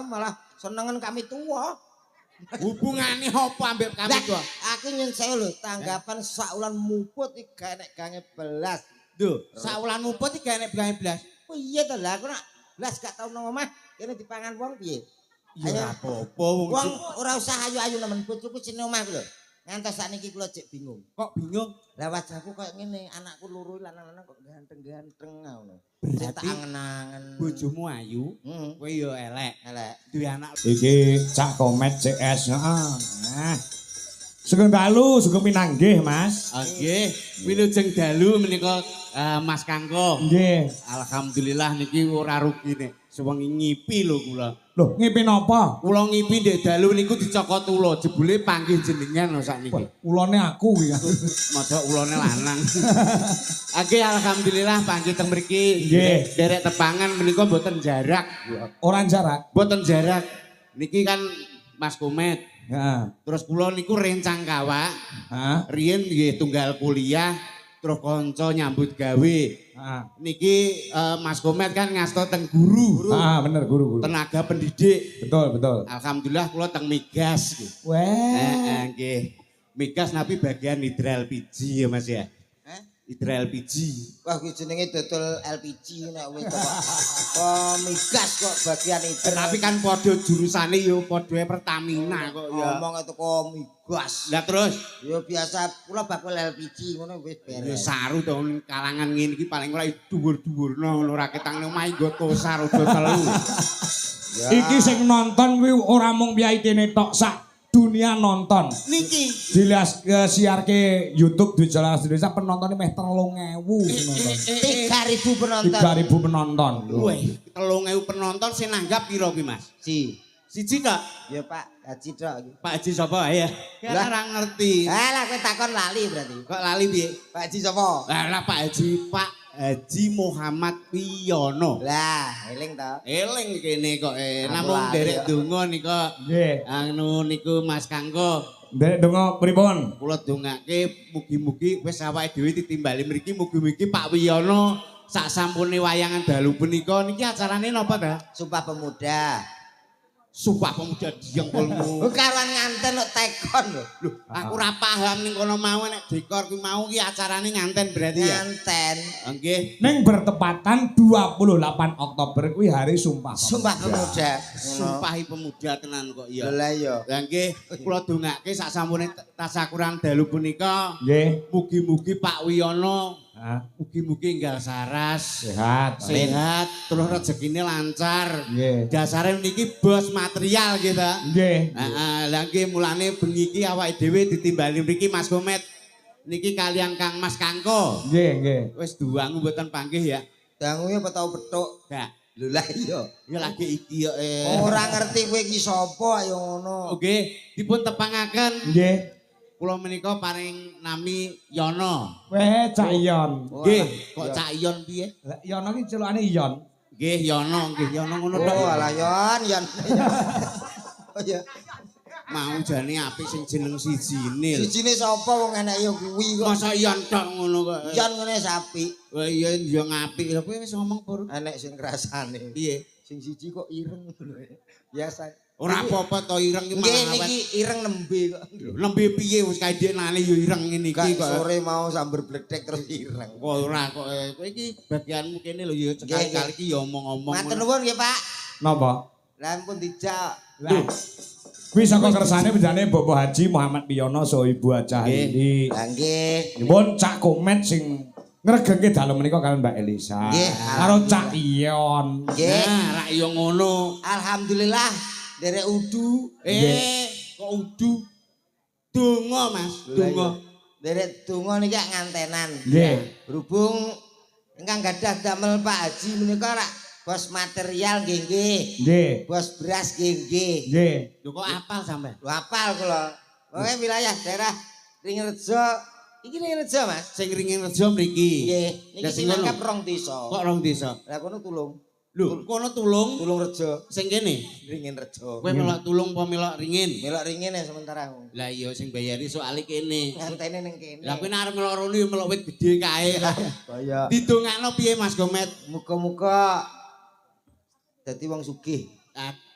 malah senengen kami tua. Hubungane apa ambek kami tua? Aku nyun sewu lho, tanggapan saulan muput iki gak enek gange belas. Duh, saulan muput iki gak enek gange blas. Oh iya to lah, aku nak belas gak tau nang omah, kene dipangan wong piye? Ya ora apa-apa wong Wong ora usah ayu-ayu nemen bojoku sing omah ku lho. Ngantos sakniki kula cek bingung. Kok bingung? Lah wajahku koyo ngene, anakku loro lanang-lanang kok ganteng-ganteng ngono. Tak Berarti angen-angen. bojomu ayu, kowe yo elek. Elek. Duwe anak. Iki Cak Komet CS. Nah. Sugeng dalu, sugeng pinanggih, Mas. Nggih, wilujeng dalu menika Mas Kangko. Nggih. Alhamdulillah niki ora rugi nek sewengi ngipi lho kula. Loh, ngipi napa? Kula ngipi ndek dalu niku dicokot ula, jebule panggih jenengan lho sakniki. Ulone aku iki. Modok ulane lanang. Oke, alhamdulillah panggih teng mriki. Nggih. Derek tepangan menika mboten jarak. Ora jarak. Mboten jarak. Niki kan Mas Komet. Heeh. Terus kula niku rencang kawak. Hah? Riyen nggih tunggal kuliah, terus kanca nyambut gawe. Heeh. Niki Mas Komet kan ngasto teng guru. Ah, bener guru. Tenaga pendidik. Betul. Alhamdulillah kula teng Migas nggih. Wah. Nggih. Migas napi bagian hidra LPG ya Mas ya. Hidra LPG. Wah, kuwi jenenge dodol LPG nek wis kok. Oh, migas kok bagian itu. Tapi kan padha jurusane yo padha Pertamina kok ya. Ngomong itu kok migas. Lah terus Ya biasa kula bakul LPG ngono wis ya beres. saru to kalangan ngene iki paling ora dhuwur-dhuwurno ngono ora ketang nang omahe nggo tosar uga telu. Iki sing nonton kuwi ora mung piyai kene tok sak dunia nonton. Niki Jelas siarke YouTube di Jalan Indonesia penontonnya meh 3.000 nonton. 3.000 penonton. 3.000 penonton. weh 3.000 penonton sing nanggap piro kuwi Mas? Siji kok. Ya Pak Haji tok iki. Pak Haji sapa ya? Kan ora ngerti. Lah kowe takon lali berarti. Kok lali piye? Pak Haji sapa? Lah Pak Haji Muhammad Wiyono. Lah, eling to. Eling kene kok namun lali derek kok. donga nika. Nggih. Anu niku Mas Kangko. Ndek donga pripun? Kula dongake mugi-mugi wis awake dhewe ditimbali mriki mugi-mugi Pak Wiyono sak sampune wayangan dalu punika niki acarane napa ta? Sumpah Pemuda. Sumpah Pemuda diengkulmu. Karuan nganten kok tekon lho. Lho, aku ora paham ning kono mau nek dekor kuwi mau ki acarane nganten berarti ya. Nganten. Nggih. Ning bertepatan 28 Oktober kuwi hari Sumpah Sumpah Pemuda. Sumpahi pemuda tenan kok ya. Lah iya. Lah nggih, kula dongake sak sampune tasakuran dalu punika Nggih. mugi-mugi Pak Wiyono Ah, mugi-mugi enggal saras, sehat. sehat, terus rezekine lancar. Nggih. Dasare niki bos material gitu. Nggih. Heeh, lah nggih mulane bengi iki awake dhewe ditimbali mriki Mas Komet. Niki kalian Kang Mas Kangko. Nggih. Wis duwangu mboten panggih ya. Dangunge apa tau petuk? Nah, Lho lah iya. ya lagi iki ya. Ora ngerti kowe iki sapa ayo ngono. Oke, dipun tepangaken. Nggih. Kula menika paring nami Yono. Weh, Cak Iyon. Nggih, kok Cak Iyon piye? Lah Iyon iki celukane Iyon. Nggih, Yono ngono Oh, tok. alah Yon. Oh iya. Mau jane apik sing jeneng sijine. Sijine sapa wong enek ya kuwi kok. Masa Iyon tok ngono kok. Yon ngene sapi. Wah iya yo ngapik. Lha kowe wis ngomong pur. Enek sing rasane. Piye? Sing siji kok ireng ngono ya. Biasa. Ora apa-apa to ireng ki Nggih malah awet. niki ireng nembe kok. Lembe piye wis kae deknane yo ireng ngene iki Kak kok. sore mau sambar bledek terus ireng. Kok ora kok kowe iki bagianmu kene lho ya sekali-kali iki ya omong-omong. Matur nuwun nggih Pak. Napa? Lah pun dijak. Lah. Kuwi saka kersane benjane Bapak Haji Muhammad Wiyono saha Ibu Aca Hindi. Lah nggih. Nyuwun Cak Komet sing ngregengke dalem menika kalian Mbak Elisa. Nggih. Karo Cak Iyon. Nggih. Nah, rak yo ngono. Alhamdulillah derek udu. Kok udu. Donga Mas, donga. Derek donga niki ngantenan. Nggih. Berhubung ingkang gadah damel Pak Haji menika rak bos material nggih nggih. Nggih. Bos beras nggih nggih. Nggih. Lho kok apal sampe? Lho apal kula. Pokoke wilayah daerah Ringrejo. Iki Ringrejo Mas. Sing ringin rejo mriki. Nggih. Niki Lah, sing sinangkap ngono. 2 desa. Kok rong desa? Lah kono tulung. Lho, kono tulung Tulung Rejo. sing kene. Ringin Rejo. Kowe melok tulung apa melok ringin? Melok ringin ya sementara. Lah iya sing bayari soal kene. Ngantene ning kene. Lah kowe nek arep melok rono ya melok wit gedhe kae. Kaya Didongakno piye Mas Gomet? muga-muga dadi wong sugih.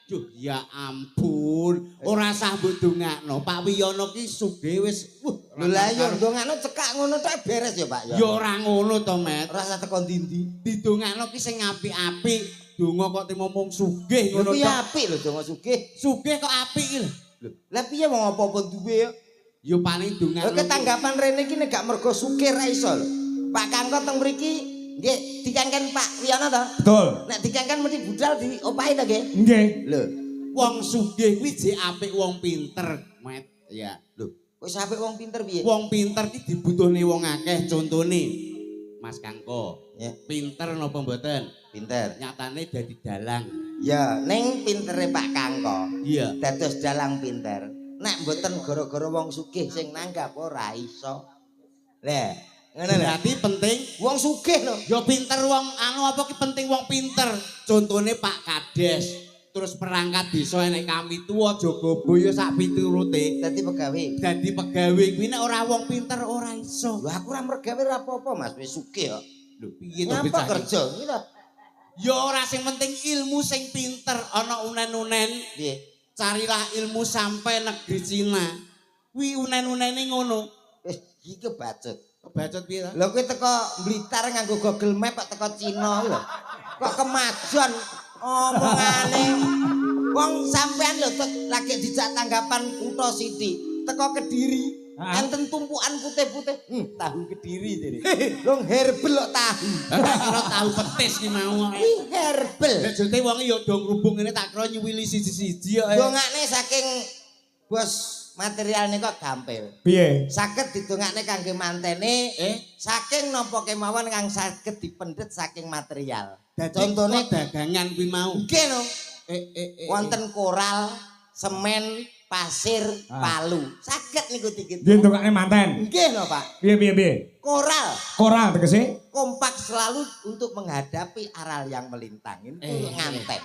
Duh, ya ampun, ora sah mbok dongakno. Pak Wiyono ki sugih wis Lho lah ya ndongakno cekak ngono tok beres ya Pak ya. ya ora ngono to, Met. Ora usah teko ndi-ndi. Didongakno ki sing apik-apik. Donga kok ngomong sugih Lho ngono kuwi tok. apik lho donga sugih. Sugih kok apik iki lho. Lah piye wong apa-apa duwe ya? Ya paling Lho dongakno. ketanggapan rene iki nek gak mergo sugih ra iso lho. Pak Kangko teng mriki nggih dikengken Pak Wiyono to? Betul. Nek dikengken mesti budal diopahi to nggih? Nggih. Lho, Wong sugih kuwi jek apik wong pinter, Met. Ya. lho, wis apik wong pinter piye? Wong pinter ki dibutuhne wong akeh. Contone Mas Kangko. Ya, Pinter napa mboten? pinter. Nyatane dadi dalang. Ya, ning pintere Pak Kangko. Iya. Dados dalang pinter. Nek mboten gara-gara wong sugih sing nanggap ora iso. Lah, ngono lho. Berarti penting Wong sugih lho. ya pinter wong anu apa ki penting wong pinter. Contone Pak Kades. Terus perangkat desa enek kami tuwa Jogabo ya sak piturute. Dadi pegawe. Dadi pegawai kuwi nek ora wong pinter ora iso. Lho aku ora mergawe ora apa-apa Mas, wis sugih kok. Lho piye to Ngapa becake? kerja? Iki lho. Ya ora sing penting ilmu sing pinter ana unen-unen. Piye? Carilah ilmu sampai negeri Cina. Kuwi unen-unene ngono. Iki kebacut. Kebacot piye to? Lho kowe teko Blitar nganggo Google Map kok teko Cina lho. Kok kemajuan omongane. Wong sampean lho lagi dijak tanggapan kutha Siti. Teko Kediri. Enten tumpukan putih-putih. Tahu Kediri jadi. Wong herbal kok tahu. Tak kira tahu petis ki mau. Ih herbal. Nek jute wong ya do ngrubung ngene tak kira nyuwili siji-siji kok. Dongakne saking bos materialnya kok gampil. Piye? Saged didongakne kangge mantene saking napa kemawon kang saged dipendet saking material. Contone dagangan kuwi mau. Nggih lho. Wonten koral, semen, pasir, palu. Saged niku dikit. Nggih ndongakne manten. Nggih lho Pak. Piye piye piye? Koral Koral tegese? kompak selalu untuk menghadapi aral yang melintang. Ini nganten.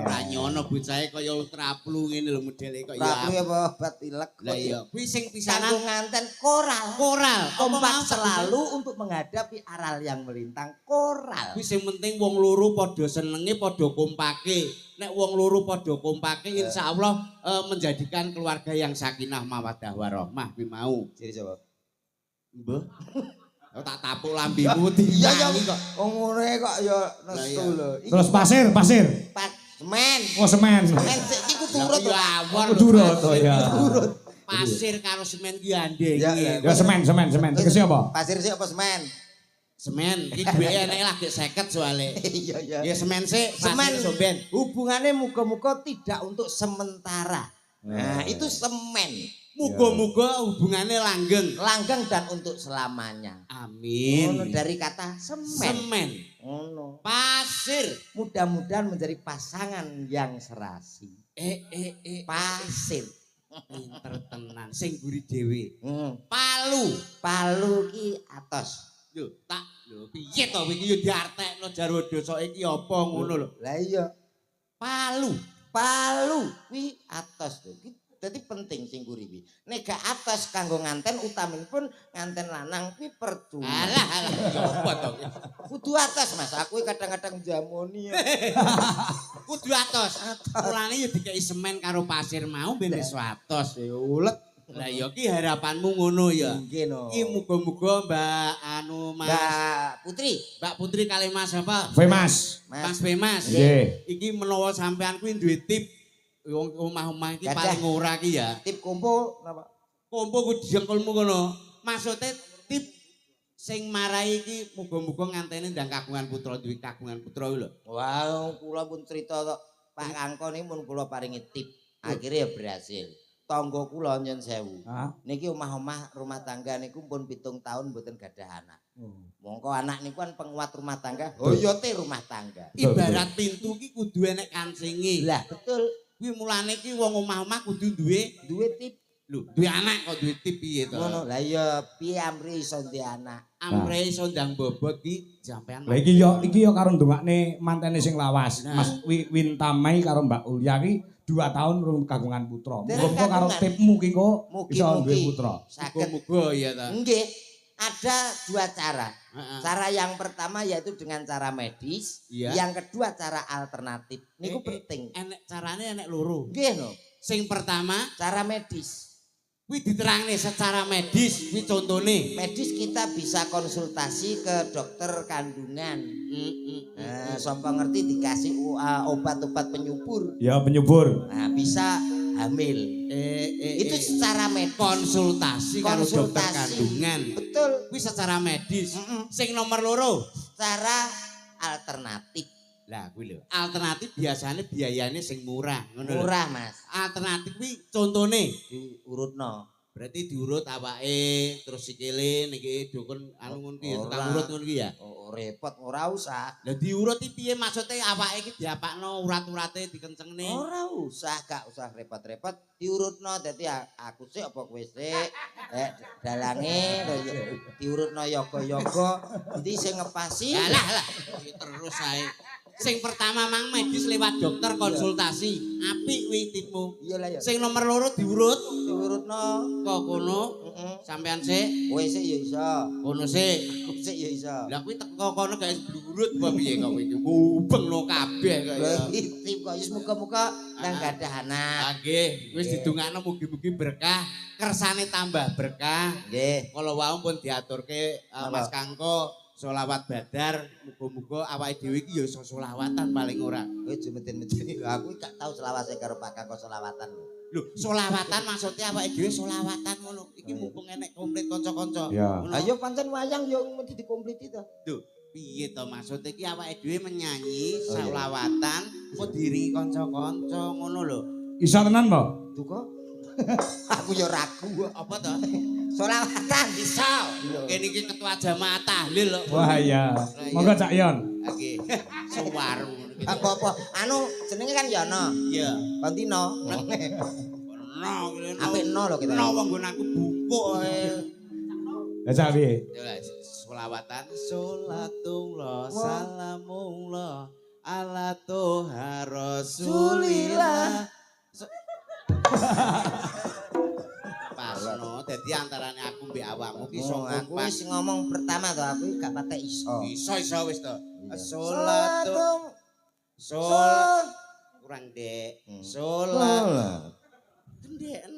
Ora nyono bocahe kaya traplu ngene lho modele kok ya. Rapi apa obat pilek. Lah iya, kuwi sing Kanggo pisanan nganten koral. koral. Kompak selalu untuk menghadapi aral yang melintang. Koral. Kuwi sing penting wong loro padha senenge, padha kompake. Nek wong loro padha kompake insyaallah menjadikan keluarga yang sakinah mawaddah warahmah kuwi mau. Jadi coba. Mbah. Tak tapuk lambimu Iya ya dimangi kok. kok ngono kok ya nesu lho. Terus pasir, pasir. Semen. Oh semen. Semen iki ku turut to. Ya awor. Turut to ya. Turut. Pasir karo semen ki andeng. Ya, iki. Ya semen, semen, semen. Tegese apa? Pasir sik apa semen? Semen iki duweke enake lagi 50 soalnya. Iya ya. Ya semen sik, Semen pasir somben. hubungannya muga-muga tidak untuk sementara. Nah, itu semen. Muga-muga hubungannya langgeng. Langgeng dan untuk selamanya. Amin. Ngono dari kata semen. Semen. Ngono. Pasir. Mudah-mudahan menjadi pasangan yang serasi. Pasir. Pinter tenan sing guri dhewe. Hmm. Palu. Palu ki atos. Lho, piye to iki yo diartekno jaro dosa iki apa ngono lho. Lah iya. Palu. Palu kuwi atos lho. Dadi penting sing guri. Nek gak atos kanggo nganten utaminipun nganten lanang kuwi percuma. Alah ya apa to. Kudu atos Mas, aku kadang-kadang jamoni ya. Kudu atos. Mulane yo dikeki semen karo pasir mau ben wis atos. Ya ulet. Lah ya ki harapanmu ngono ya. Nggih no. Iki muga-muga Mbak Mbak Putri kali Mas apa? Femas. Mas Femas. Nggih. Iki menawa sampean kuwi duwe tip wong omah-omah iki paling ora ki ya. Tip kompo napa? Kompo ku dijengkelmu kono. Maksude tip sing marai iki muga-muga ngantene ndang kagungan putra duwe kagungan putra lho. Wah, kula pun cerita tok Pak Kangko niki pun kula paringi tip. Akhirnya berhasil. Tangga kula nyen sewu. Niki omah-omah rumah tangga niku pun 7 tahun mboten gadah anak. Mongko anak niku kan penguat rumah tangga, hoyote rumah tangga. Ibarat pintu ki kudu enek kancinge. Lah, betul. Kuwi mulane ki wong omah-omah kudu duwe tip. Lho, duwe anak kok duwe tip piye to? Ngono. Lah iya piye amri iso duwe anak? Amre iso ndang bobot ki sampean. Lah iki yo karo ndongakne mantene sing lawas. Mas Wintamai karo Mbak Ulya ki 2 tahun rung kagungan putra. Muga karo tipmu ki kok iso duwe putra. Muga-muga ya ta. Nggih. ada dua cara. Heeh. Cara yang pertama yaitu dengan cara medis, Iya. yang kedua cara alternatif. Niku Eh, penting. Enek carane enek loro. Nggih no, Sing pertama cara medis. kuwi diterangne secara medis kuwi contone. Medis kita bisa konsultasi ke dokter kandungan. Sapa ngerti dikasih obat-obat penyubur. Ya penyubur. Nah, bisa hamil. Itu secara medis. konsultasi karo dokter Konsultasi. kandungan. Betul. Kuwi secara medis. Mm-mm. Sing nomor loro. Secara alternatif. Lah kuwi lho. Alternatif biasanya biayanya sing murah, ngono lho. Murah, Mas. Alternatif kuwi contone Diurutno. berarti diurut awake terus sikile niki dukun anu ngono ki Ora. tukang urut ngono ki ya. Oh, repot ora usah. Lah diurut iki piye maksude awake iki diapakno urat-urate dikencengne. Ora usah, gak usah repot-repot. Diurutno dadi aku sik apa kowe sik. Dalange diurutno yoga-yoga. Nanti sing ngepasi. Lah iki terus ae. Sing pertama mang medis lewat dokter konsultasi. Apik kuwi tipu. Iya lah ya. Sing nomor loro diurut Diurutno. kok kono Heeh. sampean sik Kowe sik ya iso. kono sik. Aku sik ya iso. Lah kuwi teko kono gak diurut apa piye kok iki ngubeng no kabeh kok ya. Tip kok wis muga-muga nang gadah anak. Nggih, wis didongakno mugi-mugi berkah, kersane tambah berkah. Nggih. Kala wau pun diaturke Mas Kangko sholawat badar, muga-muga awake dhewe iki ya iso sholawatan paling ora. Kowe jemeten-meten. Aku gak tau selawase karo Pak Kakak selawatan. Lho, sholawatan maksudnya awake dhewe sholawatan ngono. Iki mumpung enek komplit kanca-kanca. Ya. Ngono. Ayo pancen wayang yo mesti dikompliti to. Lho, piye to maksudnya iki awake dhewe menyanyi Oh, iya. sholawatan kok diringi kanca-kanca ngono lho. Iso tenan, Mbak? Duka. Aku yo ragu. Apa to? Selawatan Bisa. Kene iki ketua jamaah tahlil lho. Wah iya. Monggo Cak Yon. Oke. Suwaru ngono iki. apa-apa. Anu jenenge kan Yono. Iya. Kontino. No, Apik no lho kita. No wong nggon aku bupuk ae. Lah Cak piye? Ya selawatan sholatullah salamullah ala toha rasulillah. Pas no, dadi antarane aku mbek awakmu ki Oh, saka aku pas. wis ngomong pertama to aku gak patek iso. Iso wis to. Iya. Sholatu Sholat. kurang dek. Hmm. Sholat gendeken.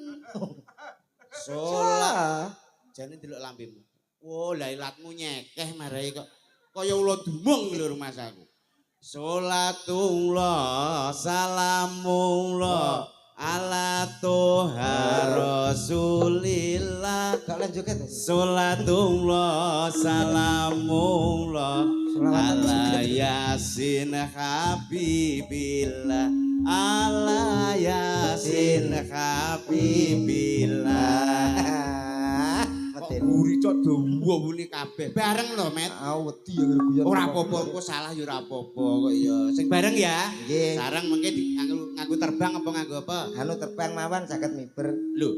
Sholat jane delok lambemu. Wo, lah ilatmu nyekeh marai kok. Kaya ula dumung lho rumah aku. Sholatullah salamullah ala toha rasulillah. Gak lanjut to. Sholatullah salamullah ala yasin habibillah ala yasin habibillah. Kok guri cok dawa muni kabeh bareng lho met. Wedi ya guyon. Ora apa-apa kok salah ya ora apa-apa kok ya. Sing bareng ya. Nggih. Sareng mengke nganggo terbang apa nganggo apa? Anu terbang mawon saged miber. Lho,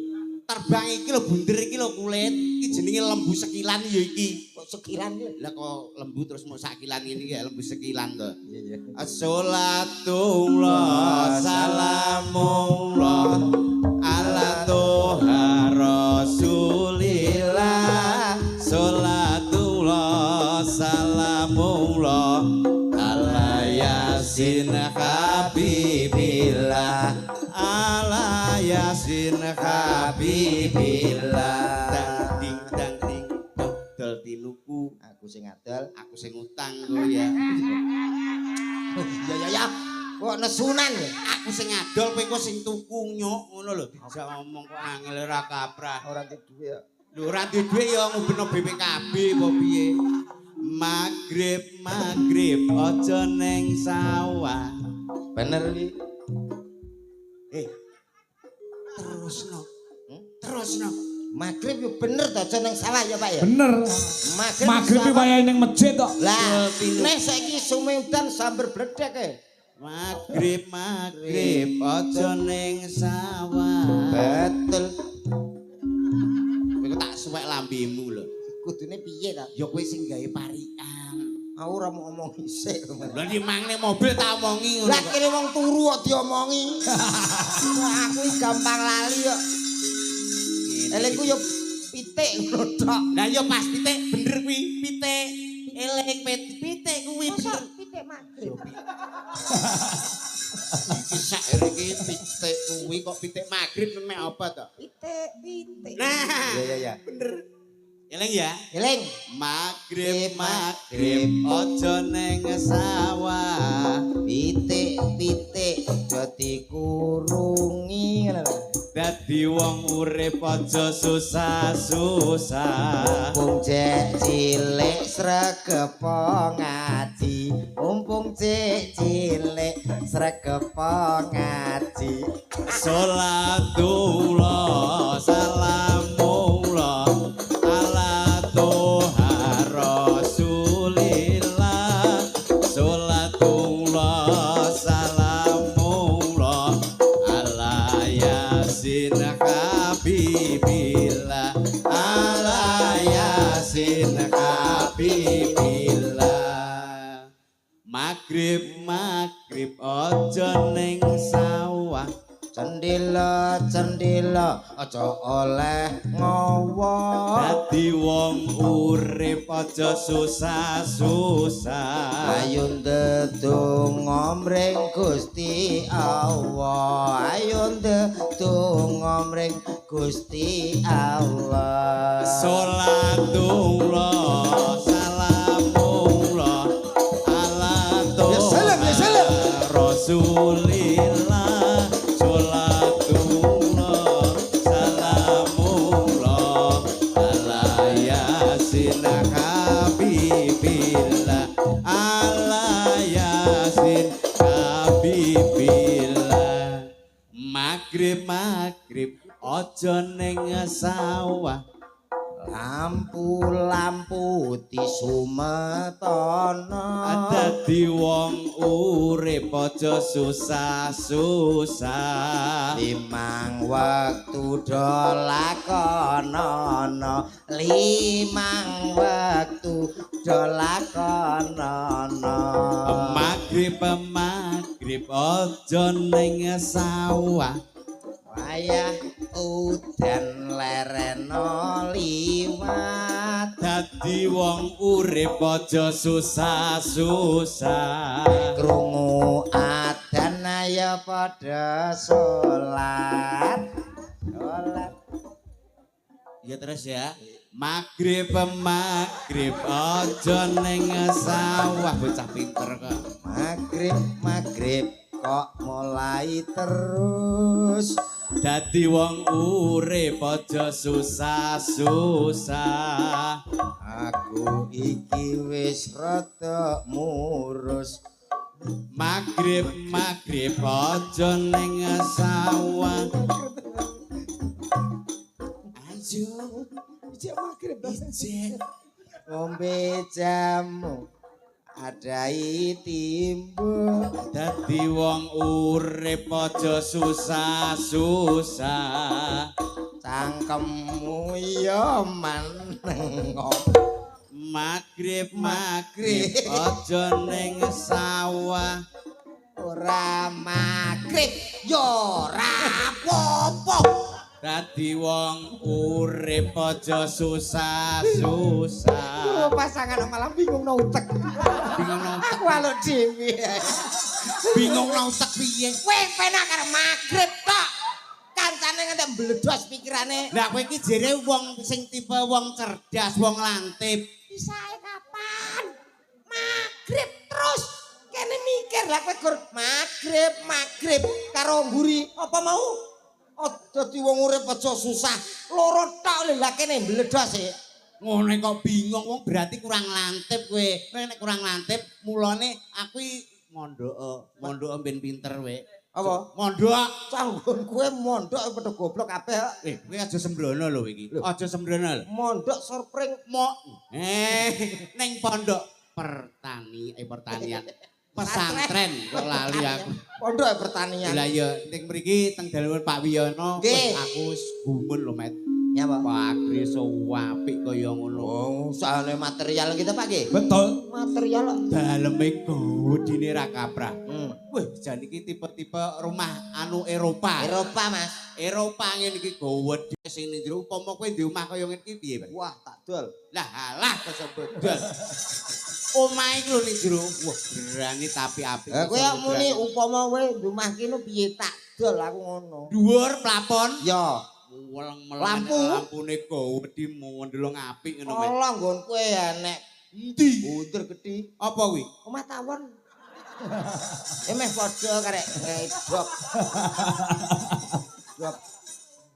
terbang iki lho bunder iki lho kulit. Iki jenenge lembu sekilan ya iki. Kok sekilan ya? Lah kok lembu terus mau sakilan ini ya lembu sekilan to. Iya iya. Assalatullah salamullah ala toha rasulillah. Salatullah salamullah ala yasin habibillah ala yasin habibillah. Ding dang ding dol tinuku. Aku sing ngadol. Aku sing utang kok ya. Ya. Kok nesunan ya? Aku sing ngadol kowe kok sing tuku nyok ngono lho. Bisa ngomong kok angel ora kaprah. Ora duwe ya. Lho ora duwe dhuwit ya ngumbeno BPKB apa piye. Magrib aja neng sawah. Bener iki. Terusno. Terusno. Magrib yo bener to aja ning sawah ya Pak ya. Bener. Magrib iki wayahe ning masjid kok. Lah, nek saiki sume udan sambar bledek e. Magrib aja neng sawah. Betul. Kowe tak suwek lambemu lho. Kudune piye ta? Ya kowe sing gawe parikan. Aku ora mau ngomong isik. Lah di mangne mobil tak omongi ngono. Lah kene wong turu kok diomongi. Aku iki gampang lali kok. Eleku yo pitik ngono tok. Lah ya pas pitik bener kuwi, pitik. Eling pitik kuwi bener. Pitik magrib. Iki sak iki pitik kuwi kok pitik magrib mek apa to? Pitik. Nah, Ya. bener. Eling ya. Eling. Magrib aja neng sawah. Pitik dadi kurungi. Dadi wong urip aja susah-susah. Mumpung cek cilik sregepo ngaji. Mumpung cek cilik sregepo ngaji. Sholatullah salamullah ala Tuhan Rasulillah. Sholatullah salamullah ala Yasin Habibillah. Ala Yasin Habibillah. Magrib aja ning sawah. Cendela aja oleh ngowo. Dadi wong urip aja susah-susah. Ayo ndedonga mring Gusti Allah. Ayo ndedonga mring Gusti Allah. Sholatullah salamullah ala Tuhan Rasulillah. Sholatullah salamullah ala Yasin Habibillah. Ala Yasin Habibillah. Magrib aja ning sawah. Lampu disumetono. Dadi wong urip aja susah-susah. Limang wektu do lakonono. Limang wektu do lakonono. Magrib aja ning sawah. Wayah udan lereno liwat. Dadi wong urip aja susah-susah. Krungu adzan ayo padha salat. Ya terus ya. Magrib aja ning sawah. Bocah pinter kok. Magrib kok mulai terus. Dadi wong urip aja susah-susah. Aku iki wis rada murus. Magrib aja ning sawah. Ayo, ijek magrib ijek. Ngombe jamu adai timbul. Dadi wong urip aja susah-susah. Cangkemmu ya manengo. Magrib aja ning sawah. Ora magrib ya ora apa-apa. Dadi wong urip aja susah-susah. Pasangan malah bingung no utek. Bingung no utek. Aku aluk dhewe. Bingung no utek piye? Kowe penak karo magrib tok. Kancane ngantek mbledos pikirane. Lah kowe iki jere wong sing tipe wong cerdas, wong lantip. Bisae kapan? Magrib terus. Kene mikir lah kowe gur magrib karo mburi apa mau? Oh, dadi wong urip aja susah. Loro tok lho lah kene mbledos e. Ngono kok bingung wong berarti kurang lantip kowe. Kowe nek kurang lantip mulane aku mondok ben pinter kowe. Apa? Mondok. Canggon kowe mondok padha goblok kabeh. Kowe aja sembrono lho iki. Aja sembrono lho. Mondok surpring Ning pondok pertanian. Pesantren kok lali aku. Pondok pertanian. Lah ya ning mriki teng dalem Pak Wiyono aku wis gumun lho, Met. Ya, Pak. Pagri apik kaya ngono. Oh, soalnya material kita pakai. Betul. Material. Daleme gedine ra kaprah. Wih, jan iki tipe-tipe rumah anu Eropa. Eropa, Mas. Eropa ngene iki gowedhe sing ning jero upama kowe di omah kaya ngene iki piye, Pak? Wah, tak dol. Lah alah kesebut dol. Omah iki lho ning jero. Wah, berani tapi apik. Lah kowe muni upama kowe di omah kene piye tak dol aku ngono. Dhuwur plafon. Ya. Lampu lampune gowedhe mondelong apik ngono, Mas. Ala nggon kowe enek. Endi? Bunder gedhi. Apa kuwi? Omah tawon. Meh padha karek drop. Drop.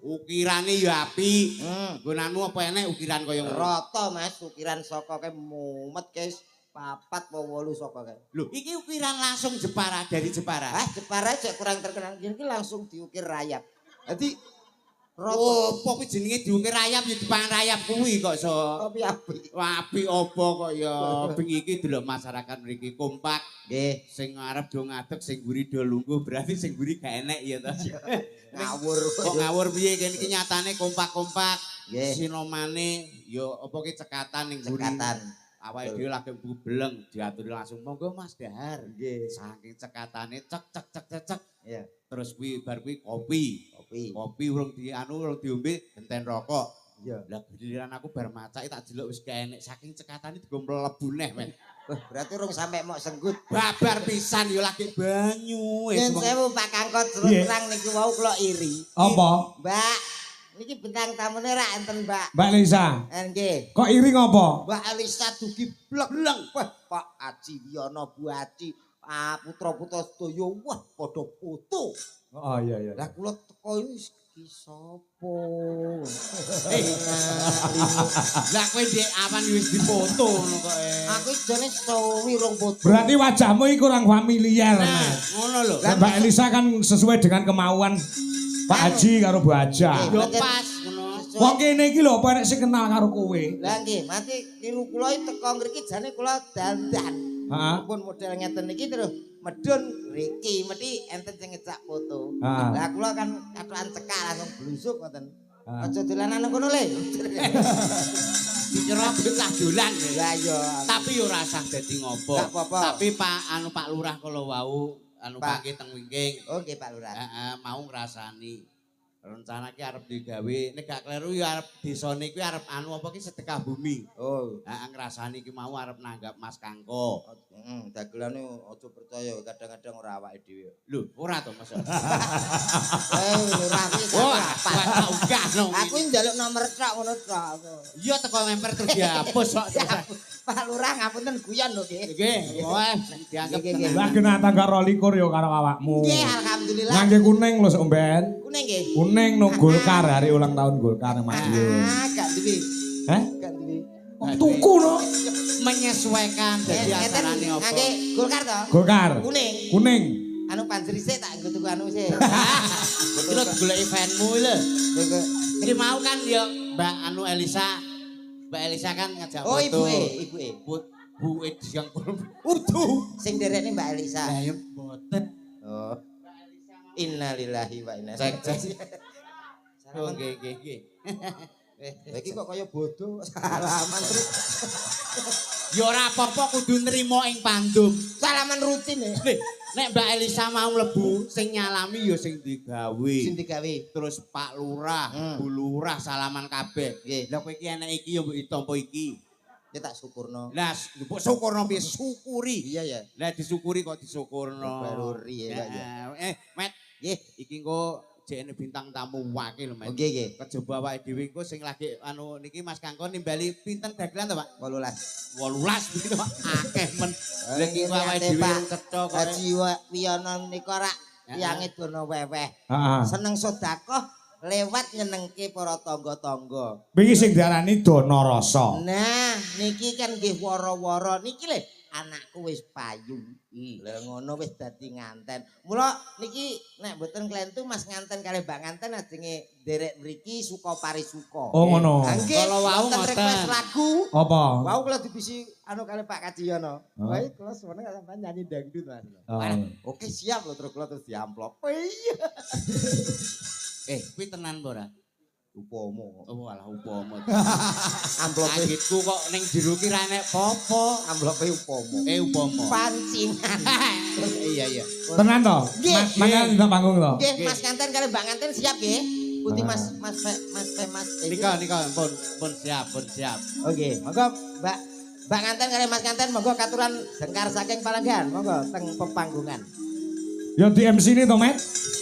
Ukirane ya apik. Nggonanmu apa enek ukiran kaya ngono? Rata Mas, ukiran saka ke mumet guys. 4 apa 8 saka ke. Lho, iki ukiran langsung Jepara dari Jepara. Ah, Jepara aja kurang terkenal. Iki langsung diukir rayap. Dadi rata. Oh, apa kuwi jenenge diukir rayap ya dipangan rayap kuwi kok so. Tapi apik. Apik apa kok ya bengi iki delok masyarakat mriki kompak. Nggih. Sing ngarep do ngadeg, sing mburi do lungguh, berarti sing mburi gak enek ya to. Ngawur. Kok ngawur piye kene iki nyatane kompak-kompak. Nggih. Sinomane ya apa ki cekatan ning mburi. Cekatan. Awake dhewe lagi beleng diaturi langsung monggo Mas Dahar. Nggih. Saking cekatane cek cek cek cek cek. Iya. Terus kuwi bar kuwi kopi. Kopi. Kopi urung urung diombe genten rokok. Iya. Lah giliran aku bar macake tak delok wis gak enek saking cekatane digo mlebu neh men. Berarti urung sampe mok senggut. Babar pisan yo lagi banyu. Yen sewu Pak Kangkot terus terang niku wau kula iri. Apa? Mbak, niki bintang tamune ra enten, Mbak. Mbak Lisa. Nggih. Kok iri ngopo? Mbak Elisa dugi bleng. Wah, Pak Aji Wiyono Bu Aji, putra-putra sedaya wah padha foto. Oh iya iya. Lah kula teko iki sapa? Lah kowe ndek awan wis dipoto ngono kok. Aku jane suwi rong foto. Berarti wajahmu iki kurang familiar, Nah, Mas. ngono lho. Lah Mbak Elisa kan sesuai dengan kemauan Pak Haji karo Bu Aja. Yo pas ngono. Wong kene iki lho apa nek sing kenal karo kowe? Lah nggih, mati niru kula teko ngriki jane kula dandan. Heeh. Pun model ngeten iki terus medun mriki, mesti enten sing ngecak foto. Ah. Lah kula kan katokan cekak langsung blusuk ngoten. Ah. Aja dolanan kono le. Dikira bocah dolan. Lah iya. Tapi yo ora usah dadi ngopo. Gak apa-apa. Tapi Pak Lurah kala wau Pak. pangke teng wingking. Oh nggih Pak Lurah. Heeh, mau ngrasani. Rencana ki arep digawe, nek gak kleru ya arep desane kuwi arep apa ki sedekah bumi. Oh. Heeh, ngrasani ki mau arep nanggap Mas Kangko. Dagelane aja percaya kadang-kadang ora awake dhewe. Lho, ora to Mas. Lurah iki Oh, apa? uga no. Aku njaluk nomor tok ngono tok. Iya teko memper terus dihapus kok. Pak Lurah ngapunten guyon lho nggih. Nggih, wah dianggap Nggih, nggih. Lah kena tangga 22 yo karo awakmu. Nggih, alhamdulillah. Ngangge kuning lho sok mben. Kuning nggih. Kuning no Golkar hari ulang tahun Golkar Madiun. Gak duwe. Heh? Gak duwe. Tuku no. menyesuaikan dadi acarane apa. Ngangge Golkar to? Golkar. Kuning. Kuning. Anu panjeri sik tak nggo tuku anu sik. Terus golek eventmu lho. Tuku. Iki mau kan ya Mbak anu Elisa. Mbak Elisa kan ngajak Oh foto. ibuke. Bu yang utuh. Sing derekne Mbak Elisa. Lah ya boten. Oh. Innalillahi wa inna Cek cek. ilaihi Oh nggih nggih nggih. Iki kok kaya bodoh salaman terus. Ya ora apa-apa kudu nrimo ing pandum. Salaman rutin ya. Nek Mbak Elisa mau mlebu sing nyalami ya sing digawe. Sing digawe. Terus Pak Lurah, Bu Lurah salaman kabeh. Nggih. Lah kowe iki enek iki ya mbok ditampa iki. Ya tak syukurno. Lah mbok syukurno piye syukuri. Iya ya. Lah disyukuri kok disyukurno. Baruri ya, Pak, ya. Met, Nggih. iki engko jekne bintang tamu wakil lho, Met. Oke nggih. Kejaba awake dhewe engko sing lagi anu niki Mas Kangko nimbali pinten dagelan to, Pak? 18. 18 begitu, Pak. Akeh men. Lah iki engko awake dhewe cetha kok. Haji Wiyono nika rak tiyange dono weweh. Heeh. Seneng sedekah lewat nyenengke para tangga-tangga. Wingi sing diarani dana rasa. Nah, niki kan nggih wara-wara niki lho anakku wis payu. Lah ngono wis dadi nganten. Mula niki nek mboten klentu Mas nganten kalih Mbak nganten ajenge nderek mriki suka parisuka. Oh ngono. Ha, nggih, Kalau wau wonten ngoten. request lagu. Apa? Wau kula dibisi anu kalih Pak Kajiyono. Oh. Wae kula seneng sampean nyanyi dangdut Mas. Oh. Oke siap lho terus kula terus diamplop. Iya. Kuwi tenan apa ora? Upomo. Oh alah upama. Amplope Kagetku kok ning jero ki ra enek popo. amplope upomo. Upama. Pancingan. Iya. Tenan to? Nggih. Mangga di panggung to. Nggih, Mas Kanten kali Mbak Kanten siap nggih. Putih Mas. Nika pun siap. Oke, monggo Mbak Kanten kali Mas Kanten monggo katuran dengkar saking Palenggan. Monggo teng pepanggungan. Ya di MC ini to, Met.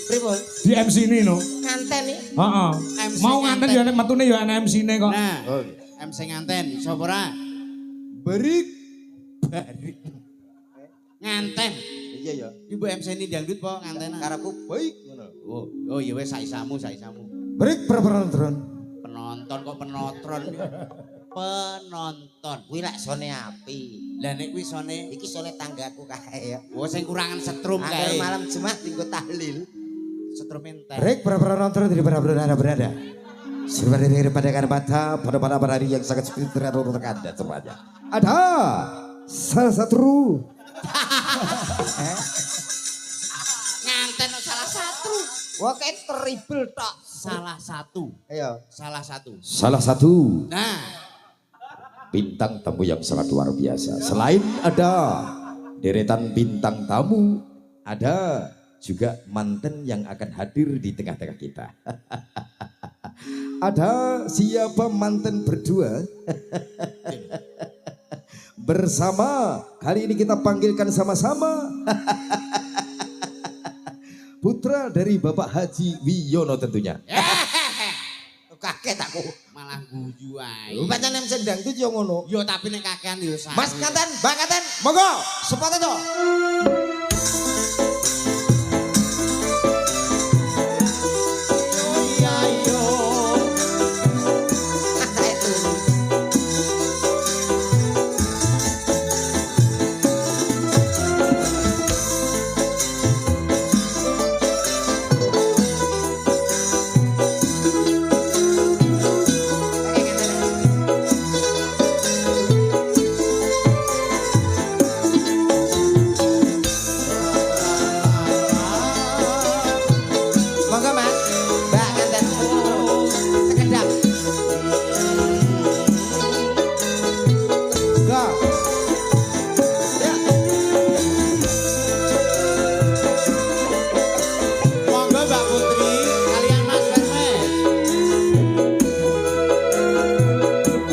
Pripun? Di MC ini no. Nganten nih. Heeh. MC Mau nganten ya nek metune ya ana MC ne kok. Nah, MC nganten sapa ora? Barik. Nganten. Iya ya. Ibu MC ini dangdut po nganten. Karepku baik ngono. Oh iya wis saisamu. Break penonton. Penonton kok penotron. Penonton. Kuwi lak sone api. Lah nek kuwi sone Iki sone tanggaku kae ya. oh sing kurangan setrum Angger kae. malam Jumat tinggo tahlil. Setrum entek. Break para penonton dari para berada. Sebenarnya pada hari yang sangat spiritual untuk Anda semuanya. Ada salah satu. Nganten salah satu. Wah kayak terrible tok. Salah satu. Ayo. Salah satu Nah, bintang tamu yang sangat luar biasa. Selain ada deretan bintang tamu, ada juga manten yang akan hadir di tengah-tengah kita. Ada siapa manten berdua? Bersama, kali ini kita panggilkan sama-sama. Putra dari Bapak Haji Wiono tentunya. Kaget aku. malah guyu ae. Pancen nek sendang itu yo ngono. Yo tapi nek kakean yo sae. Mas Kanten, Mbak Kanten, monggo support itu. Monggo Mas, Mbak Kanten. Sekedap. Go. Ya. Monggo Mbak Putri kalian Mas Pemes.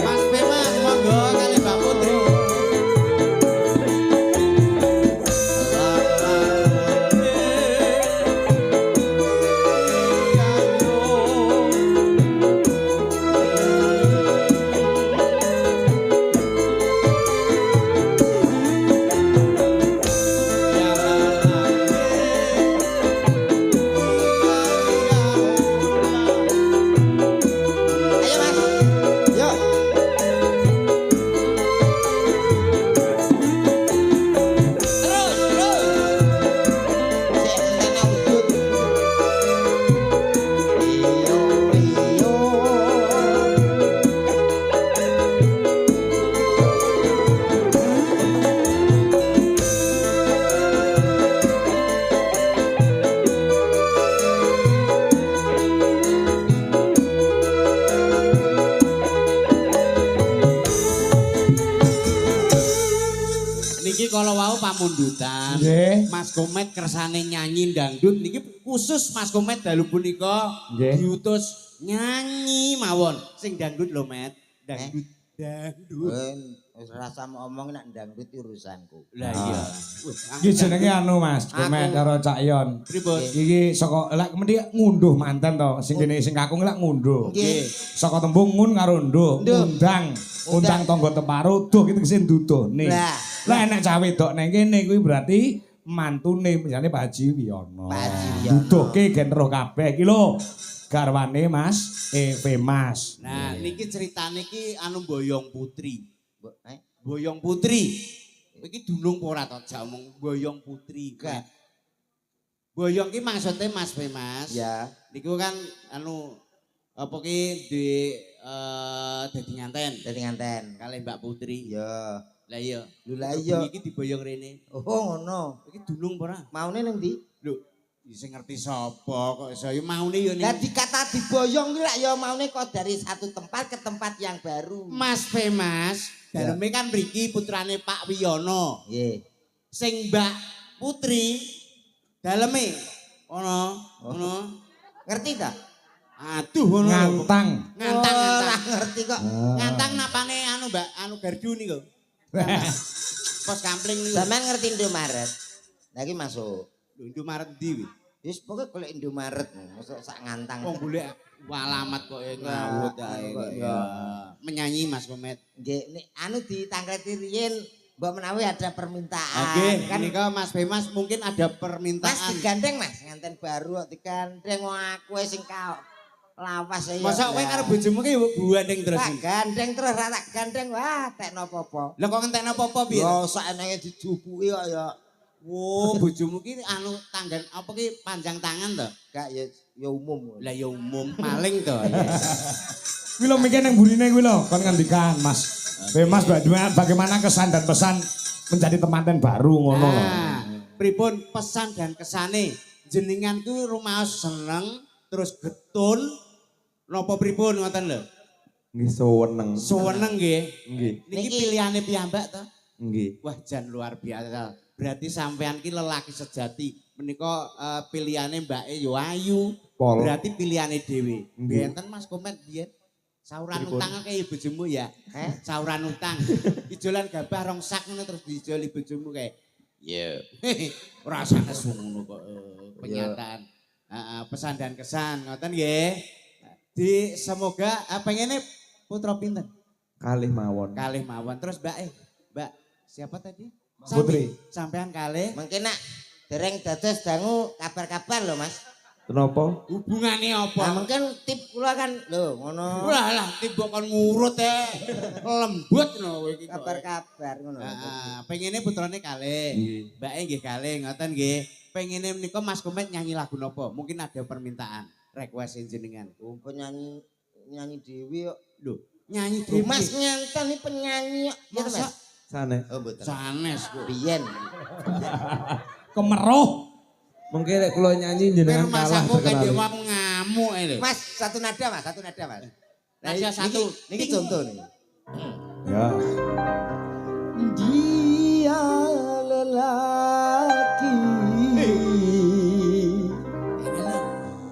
Mas Pemes monggo kali Mbak Putri. Ayo Mas. Yo. Cek tena udut. Iyo iyo. Niki kalau wau pamundutan. Nggih. Mas Komet kersane nyanyi dangdut niki khusus Mas Komet dalu punika Nggih. diutus nyanyi mawon sing dangdut lho Met. Dangdut. Wis rasa ngomong nek dangdut urusanku. Lah iya. Iki jenenge anu Mas, Komet karo Cak Yon. Pripun? Iki saka lek mendhi ngunduh manten to, sing kene sing kakung lek ngunduh. Nggih. Saka tembung ngun karo nduh, Nduh. undang tangga teparo, duh iki tegese nduduhne. Lah. Lah enek cah wedok nang kene kuwi berarti mantune misale Pak Haji Wiono. Pak Haji Wiono. Nduduhke gen roh kabeh iki lho. Garwane Mas Mas. Nah, niki ceritane iki anu Boyong Putri. Eh? Boyong Putri. Iki dunung apa ora to jak omong Boyong Putri. Enggak. Boyong ki maksudnya Mas Mas. Ya. Niku kan anu apa ki di dadi nganten Dadi nganten. kali Mbak Putri. Ya. Lah iya. Lho lah iya. Iki diboyong rene. Oh ngono. Iki dunung apa ora? Maune ning ndi? Lho, Sing ngerti sapa kok iso ya maune ya ning. Dadi kata diboyong kuwi lak ya maune kok dari satu tempat ke tempat yang baru. Mas Femas, daleme kan mriki putrane Pak Wiyono. Nggih. Sing Mbak Putri daleme ngono. Ngerti ta? Aduh ngono. Ngantang. Ngantang. Ora ngerti kok. Ngantang napane Mbak gardu niku. Pos kampling niku. Sampeyan ngerti Indomaret. Lah iki masuk. Lho Indomaret ndi wi? Wis pokoke golek Indomaret, mosok sak ngantang. Wong golek alamat kok ngawut ae kok ya. Menyanyi Mas Komet. Nggih, nek anu ditangkleti riyen mbok menawi ada permintaan. Oke, Kan nika Mas Femas mungkin ada Mas permintaan. digandeng Mas, nganten baru kok digandeng wong aku sing lawas ya. Masa kowe karo bojomu ki buandeng terus. Tak gandeng terus ra tak gandeng wah tekno apa-apa. Lah kok ngentekno apa-apa piye? Yo sak enenge dijupuki kok ya. Oh, bojomu ki anu tanggan apa ki panjang tangan to? Gak ya umum. Lah ya umum maling to. Kuwi lho mikir nang burine kuwi lho kon ngendikan Mas. Mas bagaimana kesan dan pesan menjadi temanten baru ngono lho. Pripun pesan dan kesane jenengan ku rumaos seneng terus getun napa pripun ngoten lho. Nggih seneng. Seneng nggih. Nggih. Niki pilihane piyambak to? Nggih. Wah jan luar biasa. Berarti sampean ki lelaki sejati. Menika pilihane mbake yo ayu. Pol. Berarti pilihane dhewe. Nggih. Benten Mas Komet biyen. Sauran Pripun? utang kaya bojomu ya. Sauran utang. Ijolan gabah rong sak ngono terus diijoli bojomu kae. Iya. Ora sanes ngono kok penyataan. Pesan dan kesan ngoten nggih. Di semoga pengene putra pinten? Kalih mawon. Kalih mawon. Terus Mbak siapa tadi? Putri. Sampean kalih. Mungkin nak dereng dados dangu kabar-kabar lho Mas. Kenapa? Hubungane Nah, apa? mungkin tip kula kan lho ngono. Wah lah tiba kon ngurut lembut no kowe iki. Kabar-kabar ngono. Pengene putrane kalih. Nggih. Mbake nggih kalih ngoten nggih. Pengene menika Mas Komet nyanyi lagu napa? Mungkin ada permintaan. Request jenengan. Oh, penyanyi dewi kok. Lho, nyanyi Duh, dhewe. Mas nyantan iki penyanyi kok. Iya, Masa Mas. Sanes. Oh, mboten. sanes kok. Biyen. Kemeruh. Mungkin nek kula nyanyi Kowe jenengan Mas kalah aku kan terkenal. dia aku ngamuk lho. Mas, satu nada Mas. Nada satu. Niki contoh nih. Ya. Dia lelaki.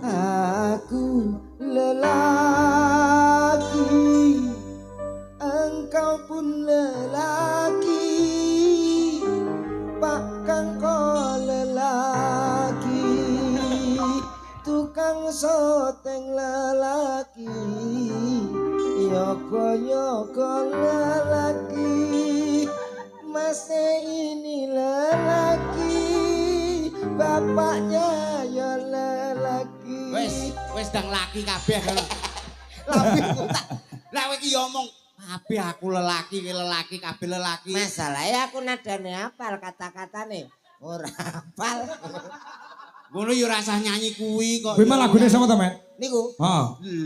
Aku lelaki. Engkau pun lelaki. Bahkan kau lelaki. Tukang soteng lelaki. Nyoko lelaki. Mas ini lelaki. Bapaknya ya lelaki. Wes ndang laki kabeh. Tapi tak Lah kowe iki yo omong kabeh aku lelaki kabeh lelaki. masalahnya aku nadane hafal kata-katane. Ora hafal. Ngono yo rasah nyanyi kuwi kok. Kuwi mah lagune sapa to, Met? Niku Heeh.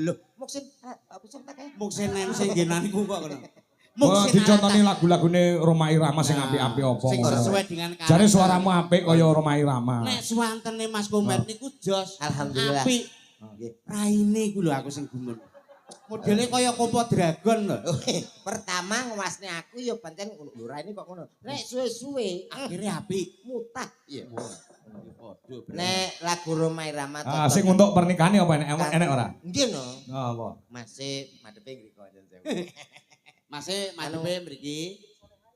Lho, muksin apa sing tak kae? muksin MC genanku kok ngono. Oh, Muksin dicontoni atas. lagune Roma Irama sing apik-apik apa Sing ngono. sesuai dengan karakter. Jare suaramu apik kaya Roma Irama. Nek suwantene Mas Komet niku jos. Alhamdulillah. Apik. Nggih. Raine ku lho aku sing gumun. Modele kaya Kompo Dragon lho. Pertama nguasne aku ya pancen lho ini kok ngono. Nek suwe-suwe Akhirnya apik. mutah. Iya. Podo. Nek lagu Roma Irama Ah, sing untuk pernikahan apa enek ora? Nggih no. Oh, apa? Masih madepe ngriko aja. Masih madepe mriki.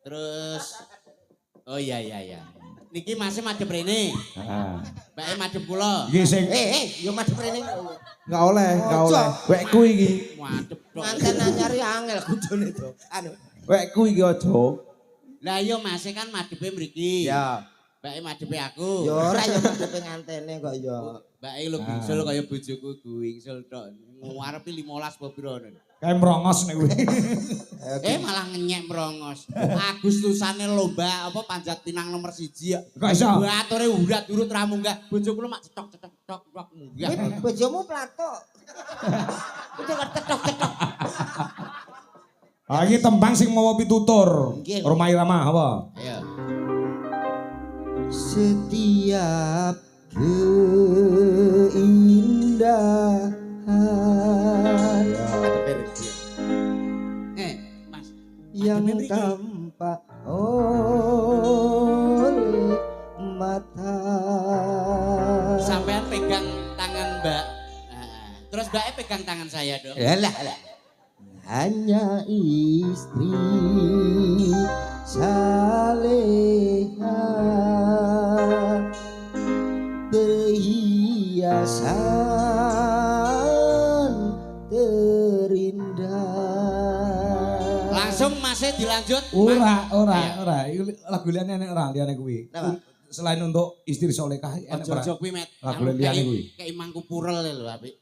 Terus oh iya. Niki masih madep rene. Heeh. Mbake madep kula. Iki sing Yo madep rene. Enggak oleh, enggak Ojo. oleh. Wekku iki. Madep tok. Manten anyar ya angel kudune to. Anu. Wekku iki aja. Lah iya masih kan madepe mriki. Ya. Mbake madepe aku. Yo ora yo madepe ngantene kok yo. Mbake lho bingsul kaya bojoku guwingsul tok. Ngarepe 15 apa piro. kae merongos nek kuwi. Malah ngenyek merongos. Agustusane lomba apa panjat pinang nomor 1 ya. Kok iso? Atore urat durut ra munggah. Bojoku mak cetok munggah. Kuwi bojomu plato. Kudu cetok-cetok. Ah iki tembang sing mawa pitutur. Nggih. Roma Irama apa? Ayo. Setiap keindahan Mas. yang Ademe mriki. tampak oleh mata. Sampean pegang tangan Mbak. Terus Mbaknya pegang tangan saya dong. Alah. Hanya istri saleha perhiasan terindah. Langsung masih dilanjut. Ora. Iku lagu liyane enek ora liyane kuwi. Napa? Selain untuk istri solehah enek ora. Ojo kuwi met. Lagu liyane kuwi. Kayak mangku purel lho apik.